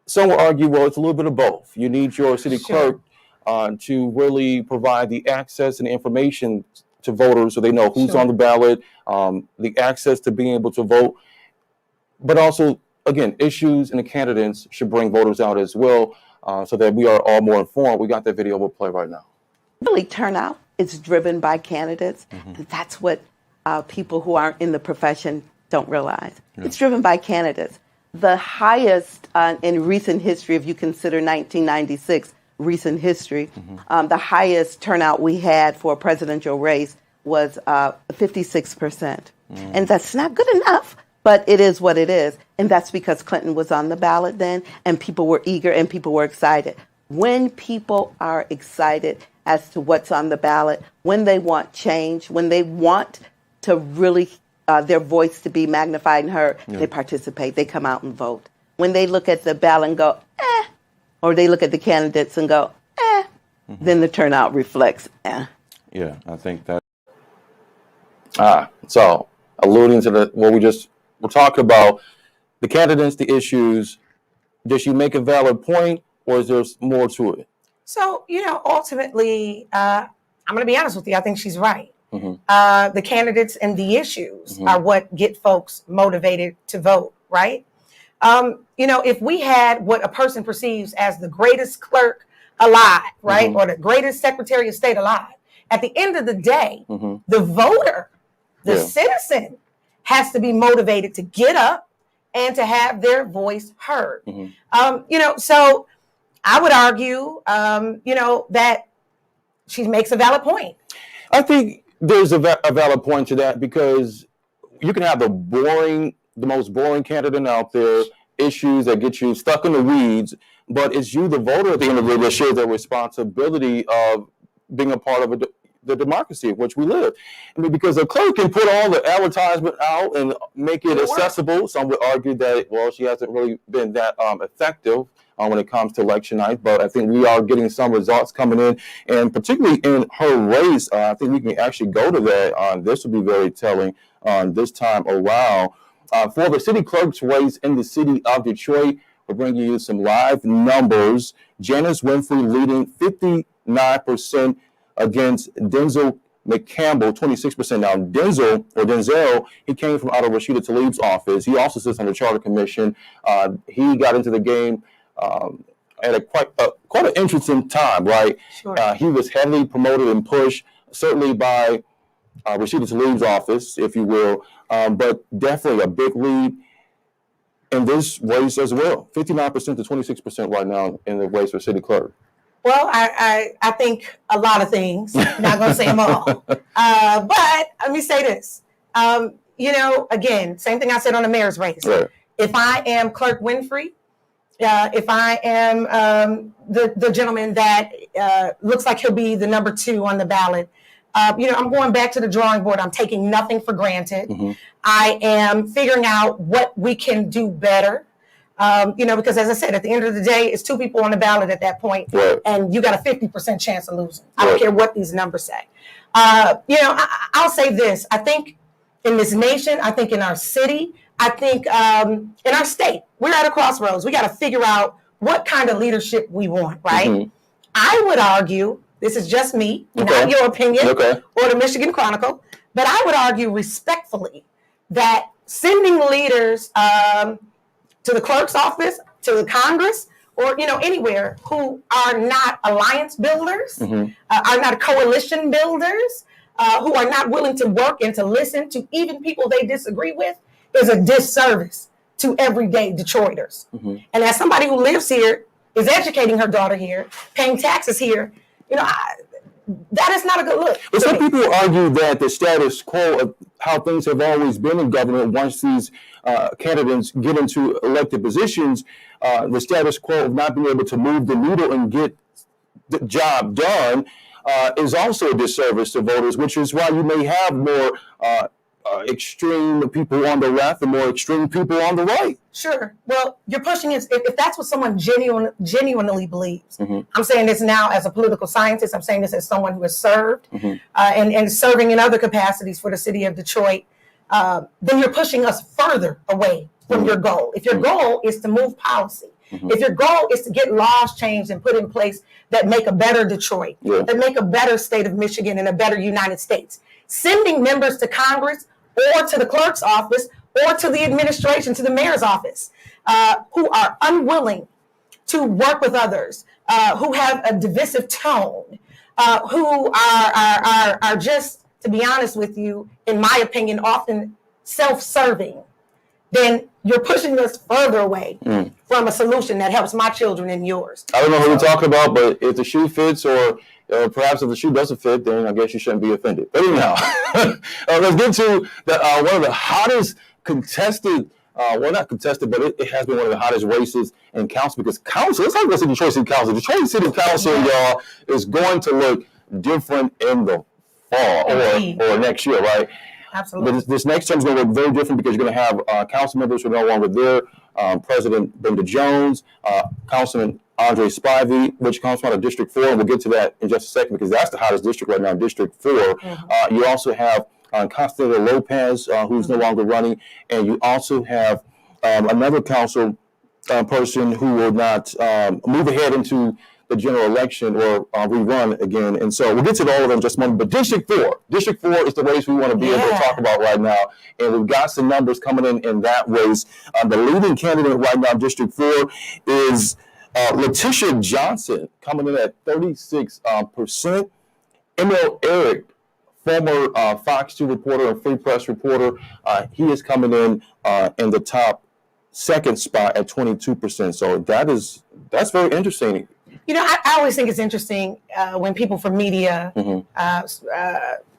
Some will argue, well, it's a little bit of both. You need your city clerk to really provide the access and the information to voters so they know who's on the ballot, the access to being able to vote. But also, again, issues and the candidates should bring voters out as well so that we are all more informed. We got that video we'll play right now. Really, turnout is driven by candidates. And that's what people who aren't in the profession don't realize. It's driven by candidates. The highest in recent history, if you consider 1996 recent history, the highest turnout we had for a presidential race was 56%. And that's not good enough, but it is what it is. And that's because Clinton was on the ballot then, and people were eager and people were excited. When people are excited as to what's on the ballot, when they want change, when they want to really their voice to be magnified and heard, they participate, they come out and vote. When they look at the ballot and go, or they look at the candidates and go, then the turnout reflects, Yeah, I think that. So alluding to what we're talking about, the candidates, the issues, does she make a valid point or is there more to it? So, ultimately, I'm going to be honest with you. I think she's right. The candidates and the issues are what get folks motivated to vote, right? If we had what a person perceives as the greatest clerk alive, right, or the greatest Secretary of State alive, at the end of the day, the voter, the citizen, has to be motivated to get up and to have their voice heard. So I would argue, that she makes a valid point. I think there's a valid point to that because you can have the most boring candidate out there, issues that get you stuck in the weeds, but it's you, the voter, at the end of the day, that shares the responsibility of being a part of the democracy in which we live. I mean, because a clerk can put all the advertisement out and make it accessible. Some would argue that, well, she hasn't really been that effective when it comes to election night, but I think we are getting some results coming in, and particularly in her race, I think we can actually go to that. This will be very telling this time around. For the city clerk's race in the city of Detroit, we're bringing you some live numbers. Janice Winfrey leading 59% against Denzel McCampbell, 26%. Now, Denzel, he came from out of Rashida Tlaib's office. He also sits on the Charter Commission. He got into the game at quite an interesting time, right? Sure. He was heavily promoted and pushed, certainly by Rashida Tlaib's office, if you will, but definitely a big lead in this race as well. 59% to 26% right now in the race for city clerk. Well, I think a lot of things. I'm not going to say them all. But let me say this. Again, same thing I said on the mayor's race. Right. If I am Clerk Winfrey, if I am the gentleman that looks like he'll be the number 2 on the ballot, I'm going back to the drawing board. I'm taking nothing for granted. I am figuring out what we can do better. Because as I said, at the end of the day, it's 2 people on the ballot at that point, and you got a 50% chance of losing. I don't care what these numbers say. I'll say this. I think in this nation, I think in our city, I think in our state, we're at a crossroads. We got to figure out what kind of leadership we want, right? I would argue, this is just me, not your opinion or the Michigan Chronicle, but I would argue respectfully that sending leaders to the clerk's office, to the Congress, or anywhere who are not alliance builders, are not coalition builders, who are not willing to work and to listen to even people they disagree with, is a disservice to everyday Detroiters. And as somebody who lives here, is educating her daughter here, paying taxes here, that is not a good look. But some people argue that the status quo of how things have always been in government, once these candidates get into elected positions, the status quo of not being able to move the needle and get the job done is also a disservice to voters, which is why you may have more extreme people on the left and more extreme people on the right. Sure. Well, you're pushing it. If that's what someone genuinely believes, I'm saying this now as a political scientist. I'm saying this as someone who has served and serving in other capacities for the city of Detroit. Then you're pushing us further away from your goal. If your goal is to move policy, if your goal is to get laws changed and put in place that make a better Detroit, that make a better state of Michigan and a better United States, sending members to Congress or to the clerk's office or to the administration, to the mayor's office, who are unwilling to work with others, who have a divisive tone, who are just, to be honest with you, in my opinion, often self-serving, then you're pushing us further away from a solution that helps my children and yours. I don't know who we're talking about, but if the shoe fits or perhaps if the shoe doesn't fit, then I guess you shouldn't be offended. But anyhow, let's get to one of the hottest contested, well, not contested, but it has been one of the hottest races in council, because council, let's talk about the Detroit City Council. Detroit City Council, y'all, is going to look different in the fall or next year, right? Absolutely. But this next term is going to look very different because you're going to have council members who are no longer there. President Brenda Jones, Councilman Andre Spivey, which comes out of District 4, and we'll get to that in just a second because that's the hottest district right now, District 4. You also have Constantino Lopez, who's no longer running, and you also have another council person who will not move ahead into the general election or rerun again. And so we'll get to all of them in just a moment. But District 4 is the race we want to be able to talk about right now. And we've got some numbers coming in that race. The leading candidate right now in District 4 is Letitia Johnson, coming in at 36%. Emil Eric, former Fox 2 reporter and Free Press reporter, he is coming in the top second spot at 22%. So that's very interesting. I always think it's interesting when people from media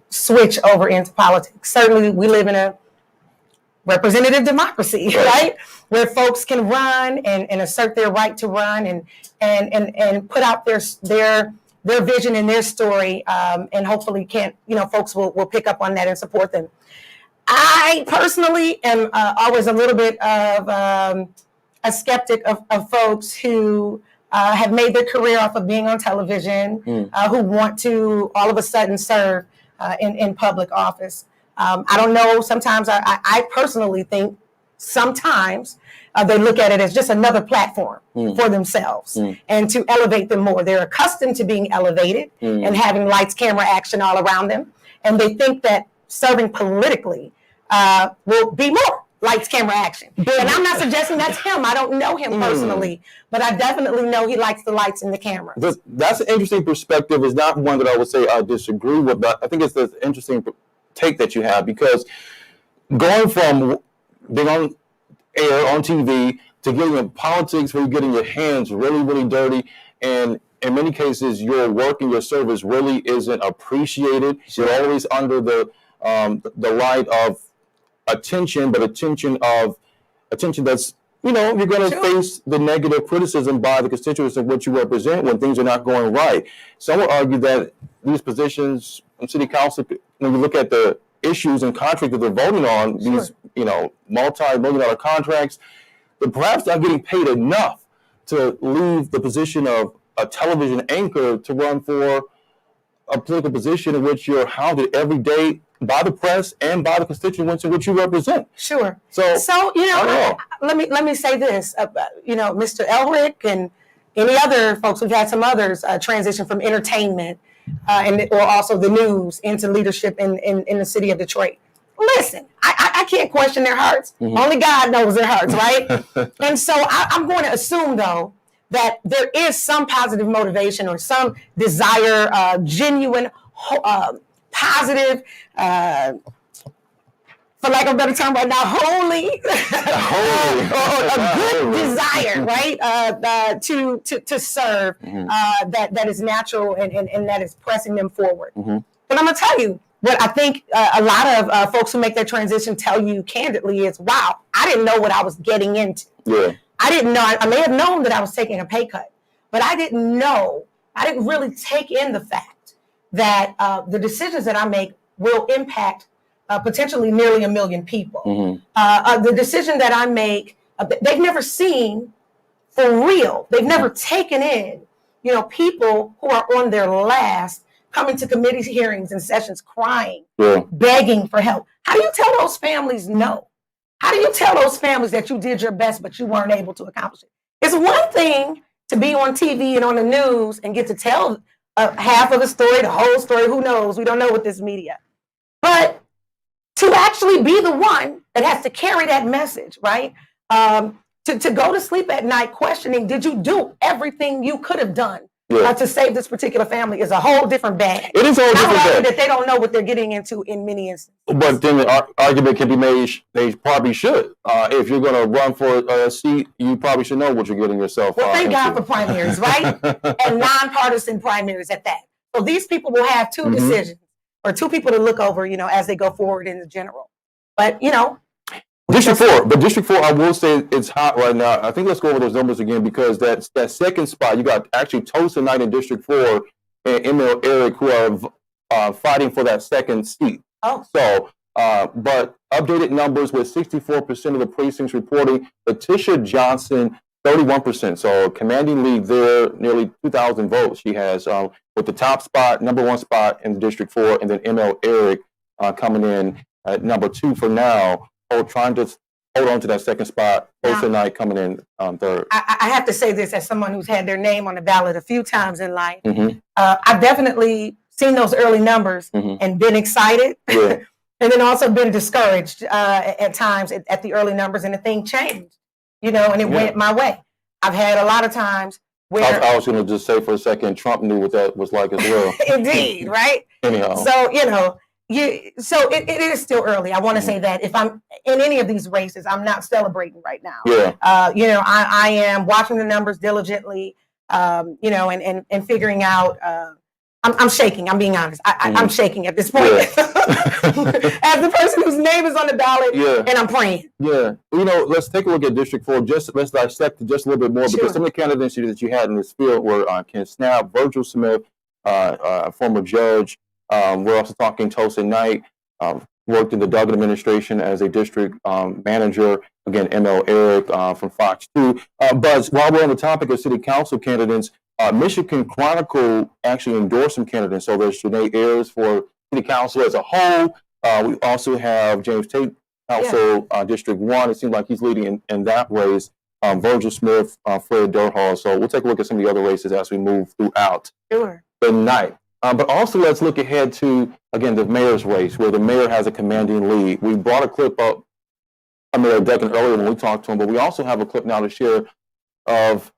switch over into politics. Certainly, we live in a representative democracy, right? Where folks can run and assert their right to run and put out their vision and their story, and hopefully folks will pick up on that and support them. I personally am always a little bit of a skeptic of folks who have made their career off of being on television, who want to all of a sudden serve in public office. I don't know. Sometimes I personally think sometimes they look at it as just another platform for themselves and to elevate them more. They're accustomed to being elevated and having lights, camera, action all around them. And they think that serving politically will be more lights, camera, action. And I'm not suggesting that's him. I don't know him personally, but I definitely know he likes the lights and the camera. That's an interesting perspective. It's not one that I would say I disagree with, but I think it's the interesting take that you have, because going from being on air, on TV, to getting in politics where you're getting your hands really, really dirty, and in many cases, your work and your service really isn't appreciated. You're always under the light of attention, but attention that's, you're going to face the negative criticism by the constituents of what you represent when things are not going right. Some would argue that these positions in city council, when you look at the issues and contracts that they're voting on, these, multi-million-dollar contracts, they're perhaps not getting paid enough to leave the position of a television anchor to run for a political position in which you're hounded every day by the press and by the constituents in which you represent. Sure. So let me say this. Mr. Elric and any other folks, we've had some others transition from entertainment or also the news into leadership in the city of Detroit. listen, I can't question their hearts. Only God knows their hearts, right? And so I'm going to assume, though, that there is some positive motivation or some desire, genuine, positive, for lack of a better term right now, holy, a good desire, right, to serve, that is natural and that is pressing them forward. But I'm going to tell you, what I think a lot of folks who make that transition tell you candidly is, wow, I didn't know what I was getting into. Yeah. I didn't know. I may have known that I was taking a pay cut, but I didn't really take in the fact that the decisions that I make will impact potentially nearly 1 million people. The decision that I make, they've never seen for real. They've never taken in, people who are on their last, coming to committee hearings and sessions crying, begging for help. How do you tell those families no? How do you tell those families that you did your best, but you weren't able to accomplish it? It's one thing to be on TV and on the news and get to tell half of the story, the whole story, who knows? We don't know with this media. But to actually be the one that has to carry that message, right? To go to sleep at night questioning, did you do everything you could have done to save this particular family is a whole different bag. It is a whole different bag. That they don't know what they're getting into in many instances. But then the argument can be made, they probably should. If you're going to run for a seat, you probably should know what you're getting yourself Well, thank into. God for primaries, right? And nonpartisan primaries at that. So these people will have two decisions or two people to look over, as they go forward in the general. But, District 4, I will say it's hot right now. I think let's go over those numbers again, because that second spot, you got actually Toast Knight in District 4 and ML Eric, who are fighting for that second seat. Oh. So, but updated numbers with 64% of the precincts reporting. Letitia Johnson, 31%. So commanding lead there, nearly 2,000 votes she has, with the top spot, number 1 spot in District 4, and then ML Eric coming in at number 2 for now. Trying to hold on to that second spot. Toast Knight coming in third. I have to say this as someone who's had their name on the ballot a few times in life. I've definitely seen those early numbers and been excited, and then also been discouraged at times at the early numbers, and the thing changed, and it went my way. I've had a lot of times where I was going to just say for a second, Trump knew what that was like as well. Indeed, right? Anyhow. So, so it is still early. I want to say that if I'm in any of these races, I'm not celebrating right now. I am watching the numbers diligently, and figuring out. I'm shaking. I'm being honest. I'm shaking at this point as the person whose name is on the ballot, and I'm praying. Let's take a look at District 4. Let's dissect just a little bit more, because some of the candidates that you had in this field were Ken Snap, Virgil Smith, a former judge. We're also talking Toast Knight, worked in the Duggan administration as a district manager. Again, ML Eric from Fox 2. But while we're on the topic of city council candidates, Michigan Chronicle actually endorsed some candidates. So there's Janae Ayers for city council as a whole. We also have James Tate, council District 1. It seems like he's leading in that race. Virgil Smith, Fred Durhall. So we'll take a look at some of the other races as we move throughout the night. But also let's look ahead to, again, the mayor's race, where the mayor has a commanding lead. We brought a clip up of Mayor Duggan earlier when we talked to him, but we also have a clip now to share of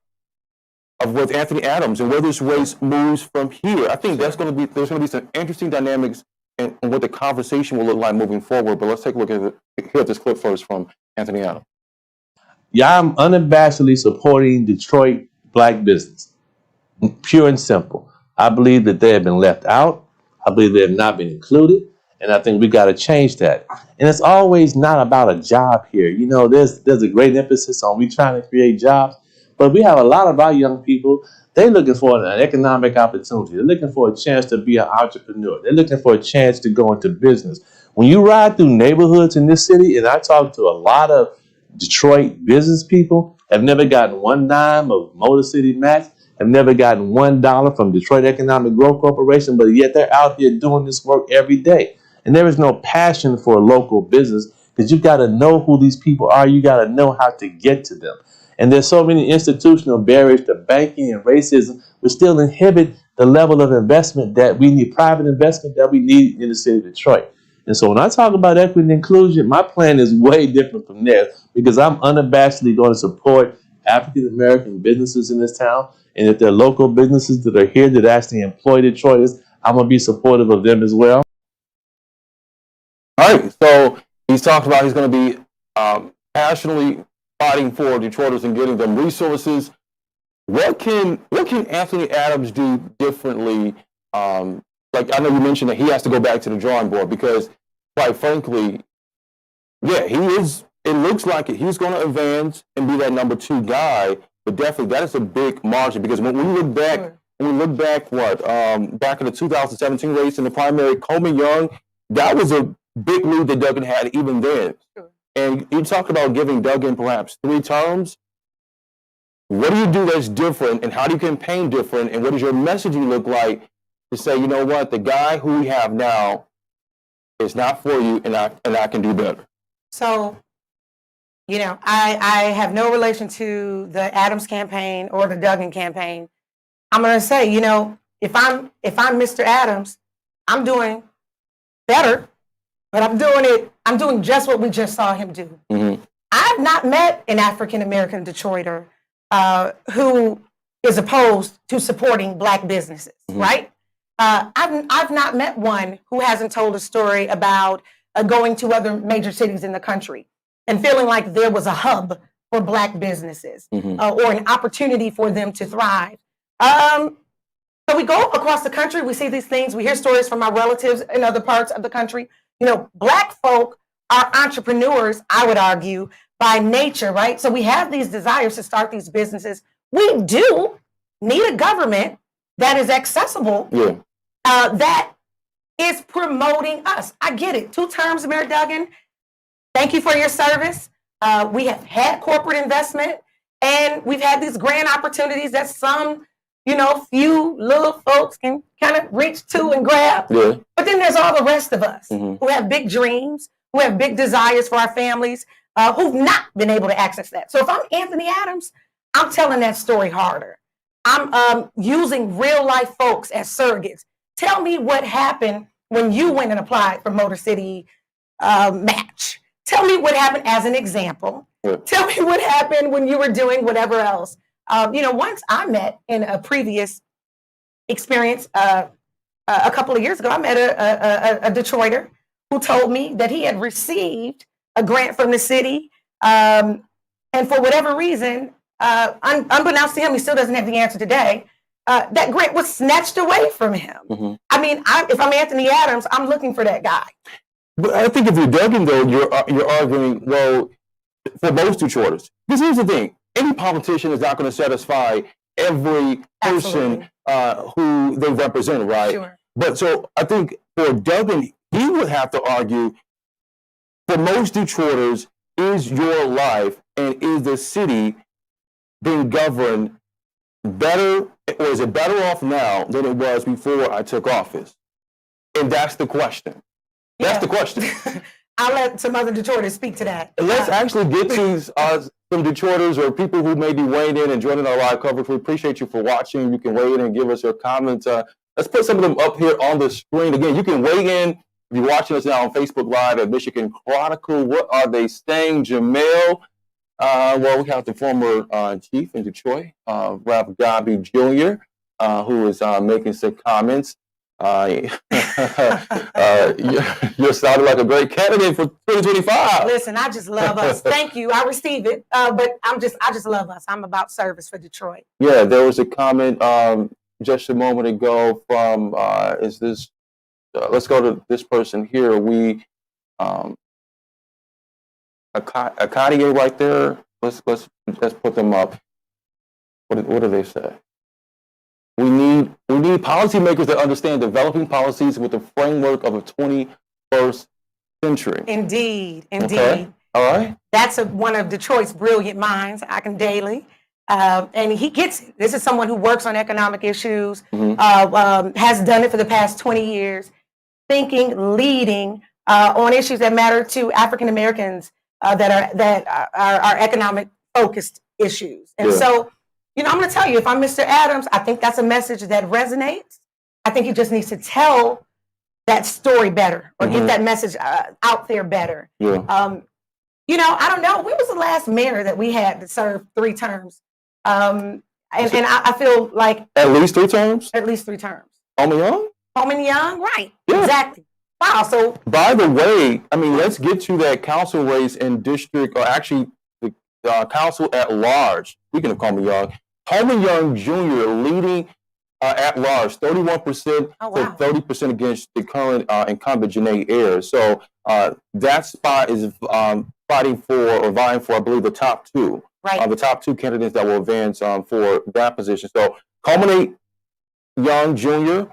with Anthony Adams and where this race moves from here. I think there's going to be some interesting dynamics and what the conversation will look like moving forward. But let's take a look at this clip first from Anthony Adams. Yeah, I'm unabashedly supporting Detroit black business, pure and simple. I believe that they have been left out. I believe they have not been included. And I think we got to change that. And it's always not about a job here. There's a great emphasis on we trying to create jobs, but we have a lot of our young people, they're looking for an economic opportunity. They're looking for a chance to be an entrepreneur. They're looking for a chance to go into business. When you ride through neighborhoods in this city, and I talk to a lot of Detroit business people, have never gotten one dime of Motor City Match, have never gotten $1 from Detroit Economic Growth Corporation, but yet they're out here doing this work every day. And there is no passion for a local business, because you got to know who these people are. You got to know how to get to them. And there's so many institutional barriers to banking and racism, which still inhibit the level of investment that we need, private investment that we need in the city of Detroit. And so when I talk about equity and inclusion, my plan is way different from theirs because I'm unabashedly going to support African American businesses in this town. And if there are local businesses that are here that actually employ Detroiters, I'm going to be supportive of them as well. All right. So he's talked about he's going to be passionately fighting for Detroiters and getting them resources. What can Anthony Adams do differently? Like I know you mentioned that he has to go back to the drawing board because, quite frankly, yeah, he is. It looks like he's going to advance and be that number 2 guy. But definitely, that is a big margin because when we look back, back in the 2017 race in the primary, Coleman Young, that was a big lead that Duggan had even then. Sure. And you talk about giving Duggan perhaps 3 terms. What do you do that's different, and how do you campaign different, and what does your messaging look like to say, you know what, the guy who we have now is not for you, and I can do better? So, I have no relation to the Adams campaign or the Duggan campaign. I'm going to say, if I'm Mr. Adams, I'm doing better, but I'm doing just what we just saw him do. Mm-hmm. I've not met an African-American Detroiter who is opposed to supporting Black businesses, mm-hmm. right? I've not met one who hasn't told a story about going to other major cities in the country and feeling like there was a hub for Black businesses, mm-hmm. Or an opportunity for them to thrive. So we go across the country, we see these things, we hear stories from our relatives in other parts of the country. Black folk are entrepreneurs, I would argue, by nature, right? So we have these desires to start these businesses. We do need a government that is accessible, that is promoting us. I get it. 2 terms, Mayor Duggan. Thank you for your service. We have had corporate investment, and we've had these grand opportunities that some, few little folks can kind of reach to and grab. Yeah. But then there's all the rest of us, mm-hmm. who have big dreams, who have big desires for our families, who've not been able to access that. So if I'm Anthony Adams, I'm telling that story harder. I'm using real life folks as surrogates. Tell me what happened when you went and applied for Motor City Match. Tell me what happened as an example. Yeah. Tell me what happened when you were doing whatever else. Once I met in a previous experience a couple of years ago, I met a Detroiter who told me that he had received a grant from the city. And for whatever reason, unbeknownst to him, he still doesn't have the answer today. That grant was snatched away from him. Mm-hmm. I mean, if I'm Anthony Adams, I'm looking for that guy. But I think if you're Duggan, though, you're arguing, well, for most Detroiters. Because here's the thing. Any politician is not going to satisfy every person who they represent, right? Sure. But so I think for Duggan, he would have to argue, for most Detroiters, is your life and is the city being governed better, or is it better off now than it was before I took office? And that's the question. That's the question. I'll let some other Detroiters speak to that. Let's actually get to some Detroiters or people who may be weighing in and joining our live coverage. We appreciate you for watching. You can weigh in and give us your comments. Let's put some of them up here on the screen. Again, you can weigh in if you're watching us now on Facebook Live at Michigan Chronicle. What are they saying, Jamel? Well, we have the former chief in Detroit, Ralph Gobby Jr., who is making some comments. You're sounding like a great candidate for 2025. Listen, I just love us. Thank you. I receive it. But I just love us. I'm about service for Detroit. Yeah, there was a comment just a moment ago from let's go to this person here. Akadia right there. Let's put them up. What do they say? We need policymakers that understand developing policies with the framework of a 21st century. Indeed. Okay. All right. That's one of Detroit's brilliant minds, Akin Daly. And he gets it. This is someone who works on economic issues, mm-hmm. Has done it for the past 20 years, thinking, leading on issues that matter to African Americans that are economic focused issues. And so, I'm going to tell you, if I'm Mr. Adams, I think that's a message that resonates. I think he just needs to tell that story better or get that message out there better. Yeah. I don't know. When was the last mayor that we had that served 3 terms? And I feel like at least 3 terms. At least 3 terms. Coleman Young. Coleman Young, right? Yeah. Exactly. Wow. So, by the way, I mean, let's get to that council race in district, or actually the council at large. Speaking of Coleman Young Jr. leading at large, 31% to 30% against the current incumbent Janae Ayers. So that spot is vying for, I believe, the top 2. Right. The top 2 candidates that will advance for that position. So Coleman Young Jr.,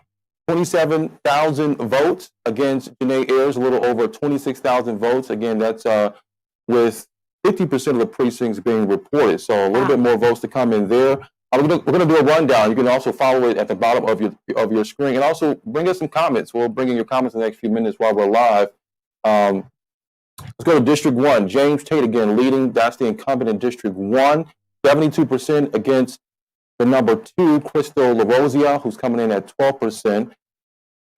27,000 votes against Janae Ayers, a little over 26,000 votes. Again, that's with 50% of the precincts being reported. So a little bit more votes to come in there. We're going to do a rundown. You can also follow it at the bottom of your screen, and also bring us some comments. We'll bring in your comments in the next few minutes while we're live. Let's go to District 1. James Tate again leading. That's the incumbent in District 1. 72% against the number 2, Crystal LaRosia, who's coming in at 12%.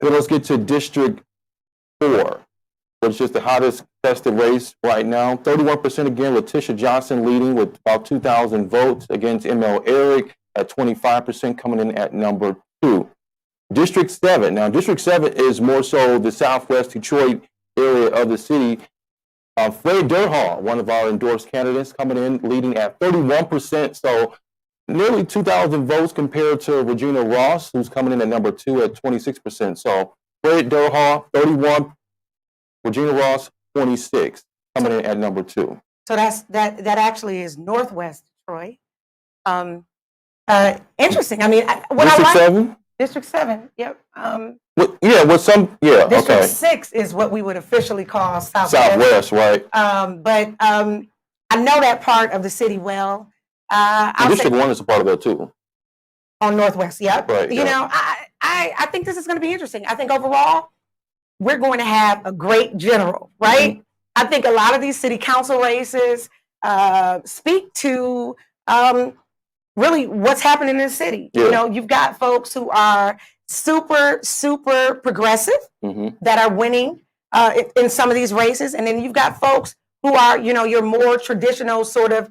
Then let's get to District 4, which is the hottest contested race right now. 31% again, Letitia Johnson leading with about 2,000 votes against ML Eric at 25%, coming in at number 2. District 7. Now, District 7 is more so the Southwest Detroit area of the city. Fred Durham, one of our endorsed candidates, coming in leading at 31%. So nearly 2,000 votes compared to Regina Ross, who's coming in at number 2 at 26%. So Fred Durham, 31, Regina Ross, 26, coming in at number 2. So that actually is Northwest Detroit. Interesting. I mean, District 7? District 7, yep. District 6 is what we would officially call Southwest. Southwest, right. But I know that part of the city well. District 1 is a part of that too. On Northwest, yep. Right, I think this is going to be interesting. I think overall, we're going to have a great general, right? Mm-hmm. I think a lot of these city council races speak to really what's happening in the city. Yeah. You've got folks who are super, super progressive that are winning in some of these races. And then you've got folks who are, your more traditional sort of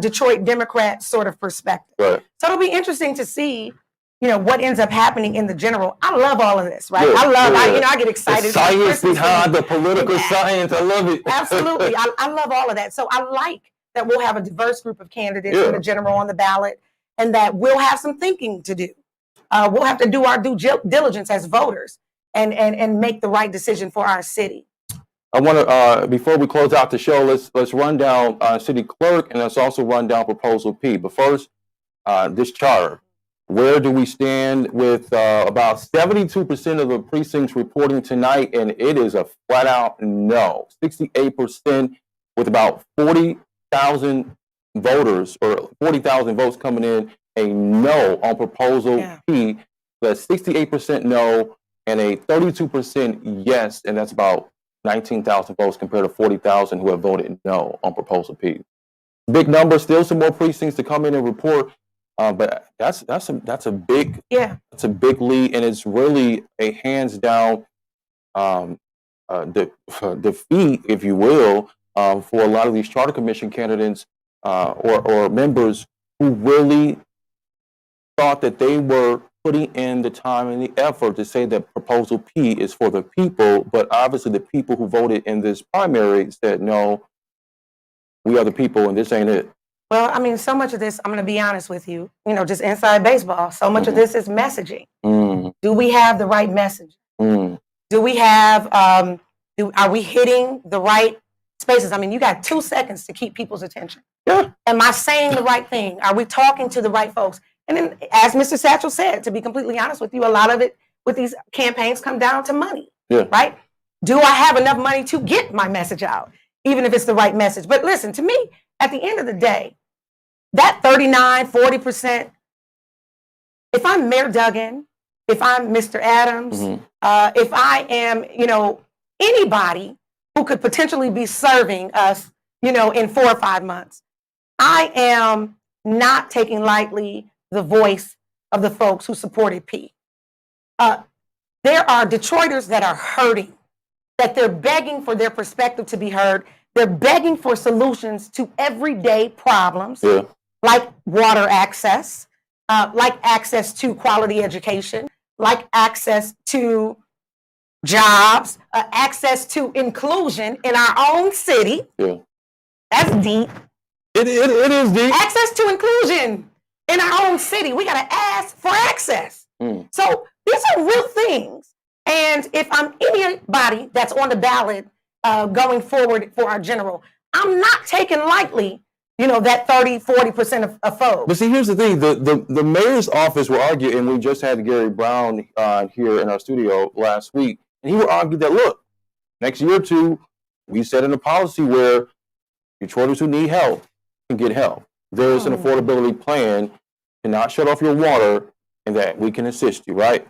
Detroit Democrat sort of perspective. Right. So it'll be interesting to see, what ends up happening in the general. I love all of this, right? I get excited. The science behind the political science. I love it. Absolutely. I love all of that. So I like that we'll have a diverse group of candidates for the general on the ballot, and that we'll have some thinking to do. We'll have to do our due diligence as voters and make the right decision for our city. I want to, before we close out the show, let's run down City Clerk, and let's also run down Proposal P. But first, this charter. Where do we stand with about 72% of the precincts reporting tonight, and it is a flat-out no. 68% with about 40,000 voters, or 40,000 votes coming in, a no on Proposal P. That's 68% no and a 32% yes, and that's about 19,000 votes compared to 40,000 who have voted no on Proposal P. Big number, still some more precincts to come in and report, but that's a big lead, and it's really a hands down defeat, if you will, for a lot of these charter commission candidates or members who really thought that they were putting in the time and the effort to say that Proposal P is for the people, but obviously the people who voted in this primary said, no, we are the people and this ain't it. Well, I mean, so much of this, I'm going to be honest with you, just inside baseball, so much of this is messaging. Do we have the right message? Do we have, are we hitting the right spaces? I mean, you got 2 seconds to keep people's attention. Yeah. Am I saying the right thing? Are we talking to the right folks? And then, as Mr. Satchel said, to be completely honest with you, a lot of it with these campaigns come down to money, right? Do I have enough money to get my message out, even if it's the right message? But listen, to me, at the end of the day, that 39, 40%, if I'm Mayor Duggan, if I'm Mr. Adams, if I am, anybody who could potentially be serving us, in 4 or 5 months, I am not taking lightly the voice of the folks who supported P. there are Detroiters that are hurting, that they're begging for their perspective to be heard. They're begging for solutions to everyday problems, like water access, like access to quality education, like access to jobs, access to inclusion in our own city. Yeah. That's deep. It is deep. Access to inclusion in our own city. We got to ask for access. So these are real things. And if I'm anybody that's on the ballot going forward for our general, I'm not taking lightly, that 30-40% of folks. But see, here's the thing. The mayor's office will argue, and we just had Gary Brown here in our studio last week, and he will argue that, look, next year or two, we set in a policy where Detroiters who need help can get help. There is an affordability plan to not shut off your water and that we can assist you, right?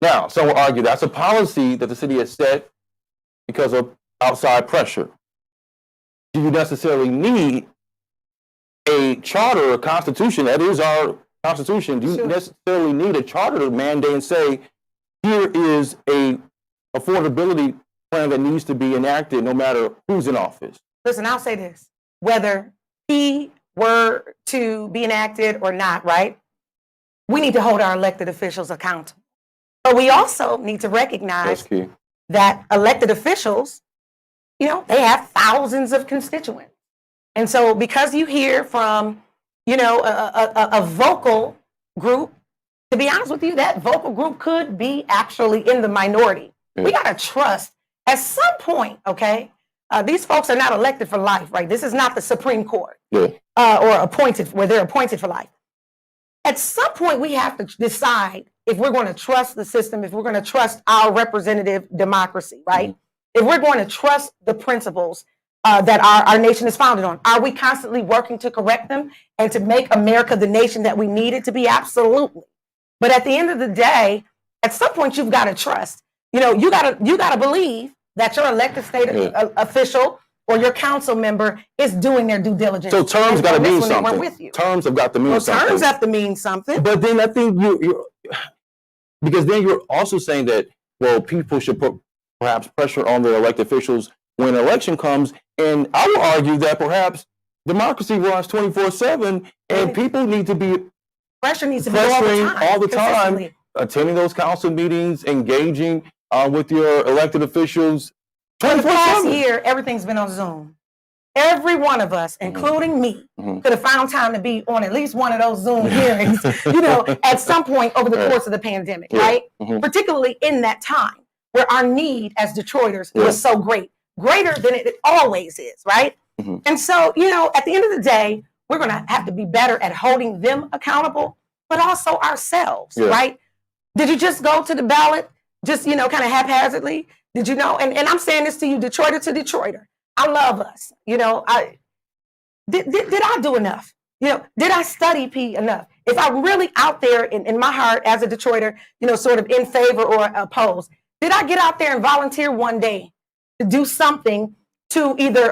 Now, some will argue that's a policy that the city has set because of outside pressure. Do you necessarily need a charter or constitution? That is our constitution. Do you necessarily need a charter to mandate and say, here is a affordability plan that needs to be enacted no matter who's in office? Listen, I'll say this. Whether he were to be enacted or not, right? We need to hold our elected officials accountable. But we also need to recognize that elected officials, they have thousands of constituents. And so because you hear from, a vocal group, to be honest with you, that vocal group could be actually in the minority. We got to trust at some point, okay? These folks are not elected for life, right? This is not the Supreme Court or appointed, where they're appointed for life. At some point, we have to decide if we're going to trust the system, if we're going to trust our representative democracy, right? If we're going to trust the principles that our nation is founded on. Are we constantly working to correct them and to make America the nation that we need it to be? Absolutely. But at the end of the day, at some point, you've got to trust. You got to believe that your elected state official or your council member is doing their due diligence. So terms got to mean something. Terms have got to mean something. Terms have to mean something. But then I think because then you're also saying that, well, people should put perhaps pressure on their elected officials when an election comes. And I will argue that perhaps democracy runs 24/7 and people need to be pressuring all the time, attending those council meetings, engaging with your elected officials. For the past year, everything's been on Zoom. Every one of us, including me, could have found time to be on at least one of those Zoom hearings, at some point over the course of the pandemic, right? Particularly in that time where our need as Detroiters was so greater than it always is, right? And so, at the end of the day, we're going to have to be better at holding them accountable, but also ourselves, right? Did you just go to the ballot, just, kind of haphazardly? Did you know? And I'm saying this to you, Detroiter to Detroiter. I love us. Did I do enough? Did I study P enough? If I'm really out there in my heart as a Detroiter, sort of in favor or opposed, did I get out there and volunteer one day to do something to either,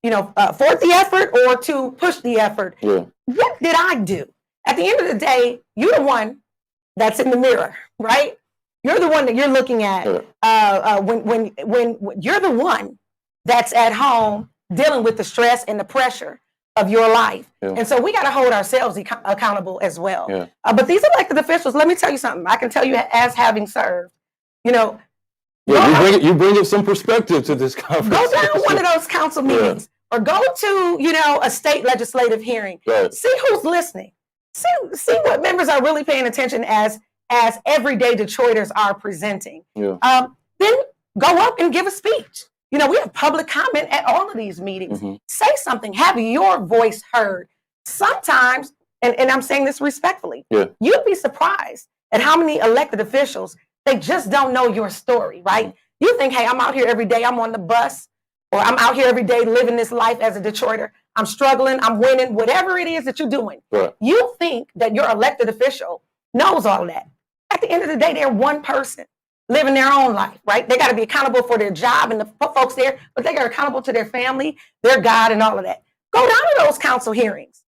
thwart the effort or to push the effort? What did I do? At the end of the day, you're the one that's in the mirror, right? You're the one that you're looking at when you're the one that's at home dealing with the stress and the pressure of your life. And so we got to hold ourselves accountable as well. But these elected officials, let me tell you something. I can tell you as having served, you bring up some perspective to this conversation. Go down one of those council meetings or go to, a state legislative hearing. See who's listening. See what members are really paying attention as everyday Detroiters are presenting. Then go up and give a speech. We have public comment at all of these meetings. Say something, have your voice heard. Sometimes, and I'm saying this respectfully, you'd be surprised at how many elected officials, they just don't know your story, right? You think, hey, I'm out here every day, I'm on the bus, or I'm out here every day living this life as a Detroiter. I'm struggling, I'm winning, whatever it is that you're doing. You think that your elected official knows all of that. At the end of the day, they're one person living their own life, right? They got to be accountable for their job and the folks there, but they are accountable to their family, their God, and all of that. Go down to those council hearings.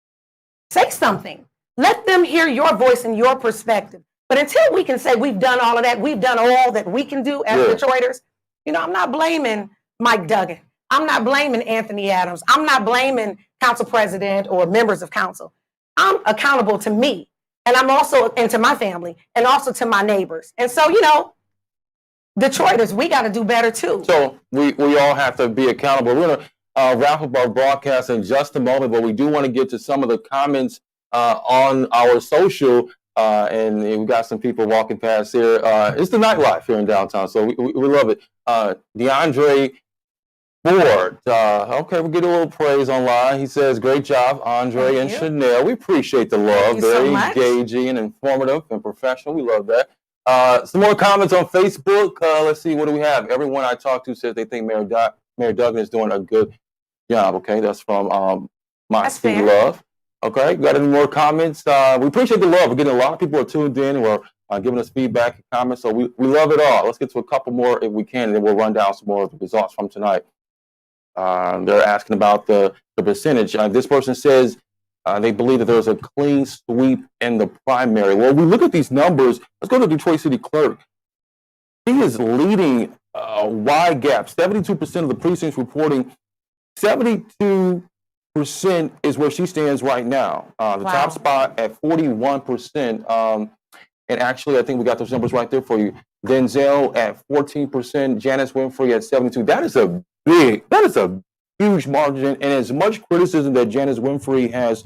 Say something. Let them hear your voice and your perspective. But until we can say we've done all of that, we've done all that we can do as Detroiters, you know, I'm not blaming Mike Duggan. I'm not blaming Anthony Adams. I'm not blaming council president or members of council. I'm accountable to me. And I'm also, and to my family, and also to my neighbors. And so, you know, Detroiters, we got to do better too. So we all have to be accountable. We're going to wrap up our broadcast in just a moment, but we do want to get to some of the comments on our social. And we've got some people walking past here. It's the nightlife here in downtown, so we love it. DeAndre Ford, okay, we'll get a little praise online. He says, great job, Andre and Shanelle. We appreciate the love. Very engaging and informative and professional. We love that. Some more comments on Facebook. Let's see, what do we have? Everyone I talked to says they think Mayor Duggan is doing a good job. Okay, that's from my Steve Love. Okay, got any more comments? We appreciate the love. We're getting a lot of people are tuned in and we're giving us feedback and comments. So we love it all. Let's get to a couple more if we can, and then we'll run down some more of the results from tonight. They're asking about the percentage. This person says they believe that there's a clean sweep in the primary. Well, we look at these numbers. Let's go to Detroit City Clerk. He is leading a wide gap. 72% of the precincts reporting. 72% is where she stands right now. The top spot at 41%. And actually, I think we got those numbers right there for you. Denzel at 14%. Janice Winfrey at 72%. That is a huge margin. And as much criticism that Janice Winfrey has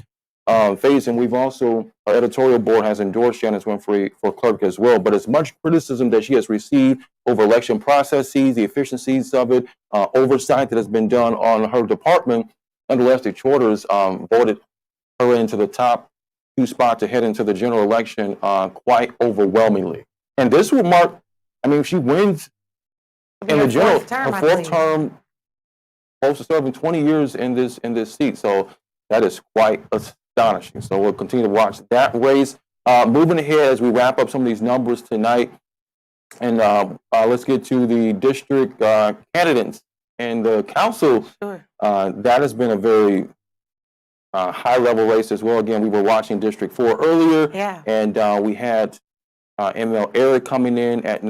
faced, and we've also, our editorial board has endorsed Janice Winfrey for clerk as well, but as much criticism that she has received over election processes, the efficiencies of it, oversight that has been done on her department, nonetheless, Detroiters voted her into the top 2 spot to head into the general election quite overwhelmingly. And this will mark, I mean, if she wins in the general, her fourth term, close to serving 20 years in this seat. So that is quite astonishing. So we'll continue to watch that race. Moving ahead as we wrap up some of these numbers tonight. And let's get to the district candidates and the council. Sure. That has been a very high-level race as well. Again, we were watching District 4 earlier, and we had ML Eric coming in at in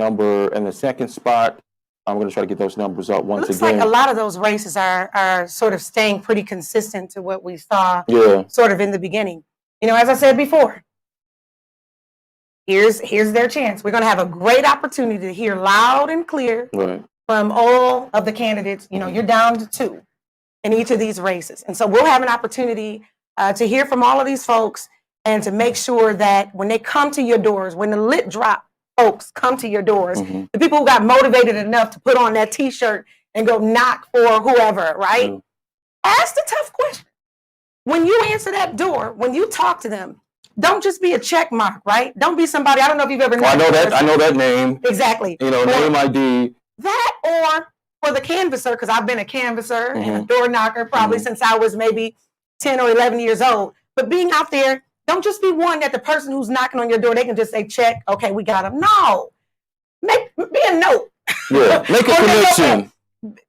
the second spot. I'm going to try to get those numbers up once again. Looks like a lot of those races are sort of staying pretty consistent to what we saw sort of in the beginning. You know, as I said before, here's their chance. We're going to have a great opportunity to hear loud and clear from all of the candidates. You know, you're down to 2 in each of these races. And so we'll have an opportunity to hear from all of these folks and to make sure that when they come to your doors, when the lit drop folks come to your doors, the people who got motivated enough to put on that T-shirt and go knock for whoever, right? Ask the tough question. When you answer that door, when you talk to them, don't just be a check mark, right? Don't be somebody, I don't know if you've ever known. I know that name. Exactly. You know, name ID. That or for the canvasser, because I've been a canvasser and a door knocker probably since I was maybe 10 or 11 years old. But being out there, don't just be one that the person who's knocking on your door, they can just say, check, okay, we got them. No. Be a note. Yeah, make a connection.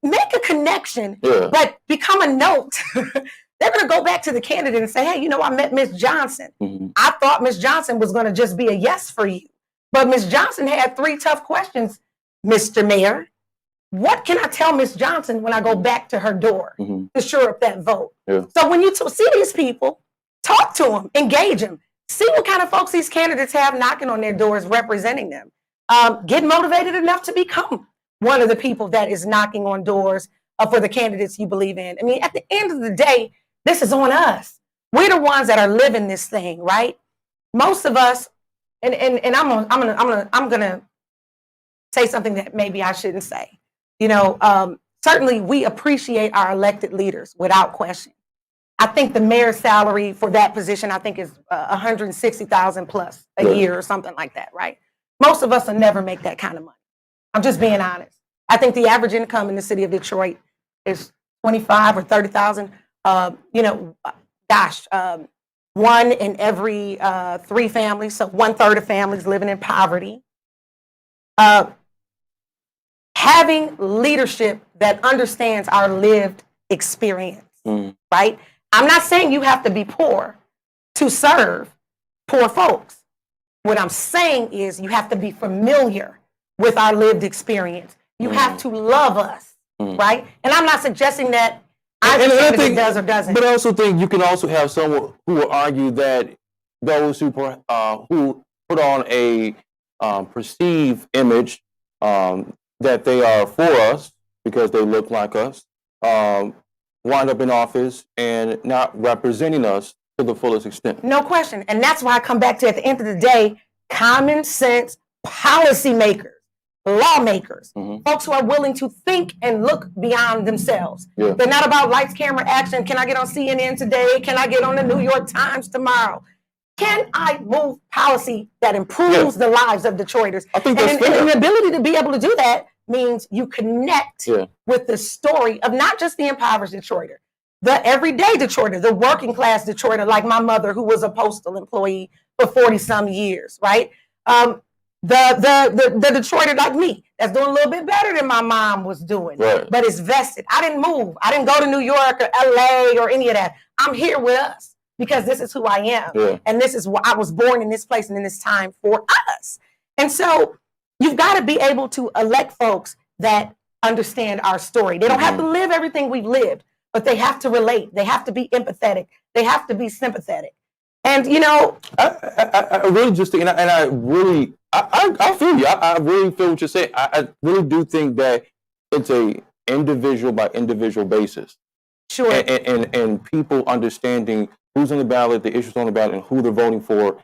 Make a connection, but become a note. They're going to go back to the candidate and say, hey, you know, I met Miss Johnson. I thought Miss Johnson was going to just be a yes for you. But Miss Johnson had 3 tough questions, Mr. Mayor. What can I tell Miss Johnson when I go back to her door to shore up that vote? So when you see these people, talk to them, engage them, see what kind of folks these candidates have knocking on their doors representing them. Get motivated enough to become one of the people that is knocking on doors for the candidates you believe in. I mean, at the end of the day, this is on us. We're the ones that are living this thing, right? Most of us, and I'm gonna say something that maybe I shouldn't say. You know, certainly we appreciate our elected leaders without question. I think the mayor's salary for that position, I think, is $160,000 plus a year or something like that, right? Most of us will never make that kind of money. I'm just being honest. I think the average income in the city of Detroit is $25,000 or $30,000. You know, gosh, 1 in every 3 families, so 1/3 of families living in poverty. Having leadership that understands our lived experience, right? I'm not saying you have to be poor to serve poor folks. What I'm saying is you have to be familiar with our lived experience. You have to love us, right? And I'm not suggesting that I think does or doesn't. But I also think you can also have someone who will argue that those who put on a perceived image that they are for us because they look like us, wind up in office and not representing us to the fullest extent. No question. And that's why I come back to, at the end of the day, common sense policymakers, lawmakers, folks who are willing to think and look beyond themselves. Yeah. They're not about lights, camera, action. Can I get on CNN today? Can I get on the New York Times tomorrow? Can I move policy that improves the lives of Detroiters? I think that's fair. And the ability to be able to do that means you connect with the story of not just the impoverished Detroiter, the everyday Detroiter, the working class Detroiter, like my mother, who was a postal employee for 40 some years, right? The Detroiter like me, that's doing a little bit better than my mom was doing, but it's vested. I didn't move. I didn't go to New York or LA or any of that. I'm here with us because this is who I am. And this is why I was born in this place and in this time for us. And so you've got to be able to elect folks that understand our story. They don't have to live everything we've lived, but they have to relate. They have to be empathetic. They have to be sympathetic. And, you know, I really just think, and I feel you. I really feel what you're saying. I really do think that it's a individual by individual basis. Sure. And people understanding who's on the ballot, the issues on the ballot, and who they're voting for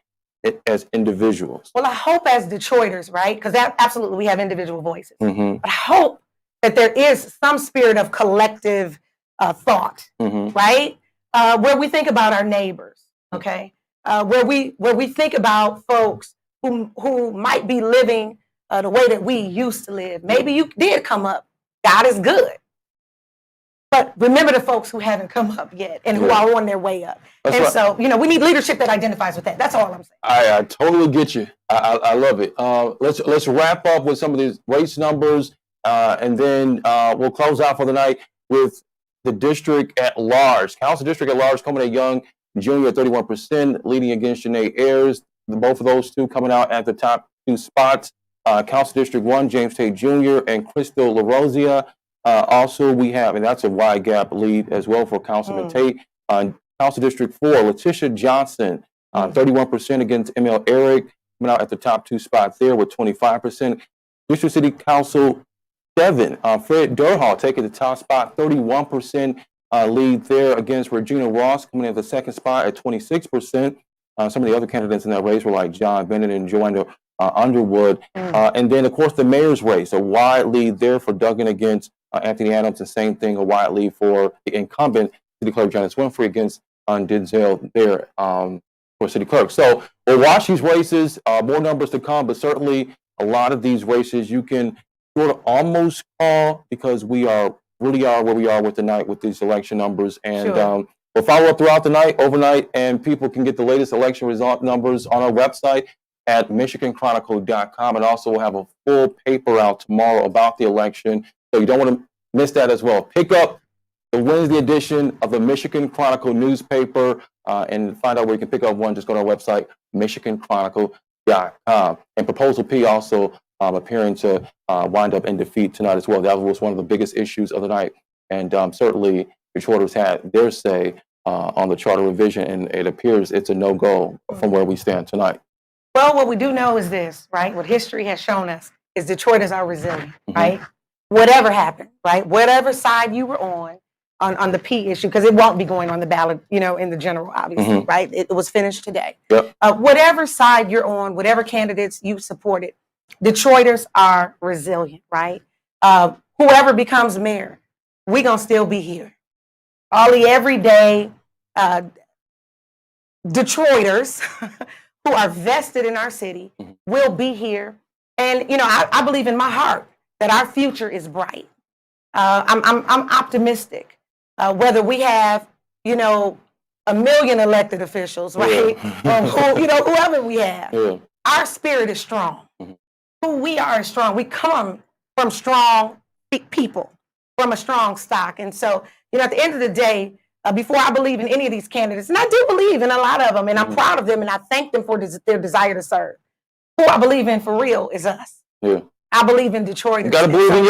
as individuals. Well, I hope as Detroiters, right? Because absolutely we have individual voices. But I hope that there is some spirit of collective thought, right? Where we think about our neighbors, okay? Where we think about folks who might be living the way that we used to live. Maybe you did come up. God is good. But remember the folks who haven't come up yet and who are on their way up. That's and right. So, you know, we need leadership that identifies with that. That's all I'm saying. I totally get you. I love it. Let's wrap up with some of these race numbers, and then we'll close out for the night with the district at large. Council district at large, coming at Young Jr. at 31%, leading against Janae Ayers. Both of those two coming out at the top two spots. Council District 1, James Tate Jr. and Crystal LaRosia. Also, we have, and that's a wide gap lead as well for Councilman Tate. Council District 4, Letitia Johnson, 31% against ML Eric, coming out at the top two spots there with 25%. District City Council 7, Fred Durhall taking the top spot, 31% lead there against Regina Ross, coming in at the second spot at 26%. Some of the other candidates in that race were like John Bennett and Joanna Underwood. And then, of course, the mayor's race, a wide lead there for Duggan against Anthony Adams, the same thing, a wide lead for the incumbent city clerk Janice Winfrey against Denzel there for city clerk. So we'll watch these races, more numbers to come, but certainly a lot of these races you can sort of almost call because we really are where we are with the night with these election numbers. And we'll follow up throughout the night, overnight, and people can get the latest election result numbers on our website at MichiganChronicle.com. And also we'll have a full paper out tomorrow about the election. So you don't want to miss that as well. Pick up the Wednesday edition of the Michigan Chronicle newspaper and find out where you can pick up one. Just go to our website, MichiganChronicle.com. And Proposal P also appearing to wind up in defeat tonight as well. That was one of the biggest issues of the night. And certainly Detroiters had their say on the charter revision, and it appears it's a no-go from where we stand tonight. Well, what we do know is this, right? What history has shown us is Detroiters are resilient, right? Whatever happened, right? Whatever side you were on the P issue, because it won't be going on the ballot, you know, in the general, obviously, right? It was finished today. Whatever side you're on, whatever candidates you supported, Detroiters are resilient, right? Whoever becomes mayor, we're going to still be here. All the everyday Detroiters who are vested in our city will be here. And, you know, I believe in my heart that our future is bright. I'm optimistic. Whether we have, you know, 1 million elected officials, right? Or you know, whoever we have, our spirit is strong. Who we are is strong. We come from strong people, from a strong stock. And so, you know, at the end of the day, before I believe in any of these candidates, and I do believe in a lot of them, and I'm proud of them, and I thank them for their desire to serve. who I believe in for real is us. Yeah. I believe in Detroit. You gotta believe in we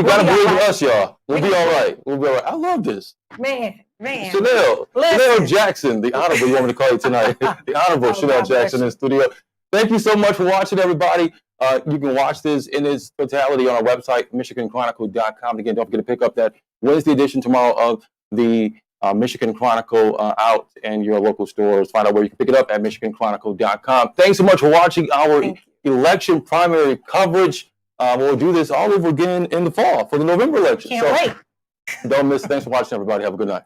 gotta believe in us, y'all. We'll be all right. We'll be all right. I love this. Man. Shanelle Jackson, the Honorable, you want me to call you tonight? The Honorable Shanelle Jackson in the studio. Thank you so much for watching, everybody. You can watch this in its totality on our website, MichiganChronicle.com. Again, don't forget to pick up that Wednesday edition tomorrow of the Michigan Chronicle out in your local stores. Find out where you can pick it up at MichiganChronicle.com. Thanks so much for watching our election primary coverage. We'll do this all over again in the fall for the November election. Can't wait. Don't miss. Thanks for watching, everybody. Have a good night.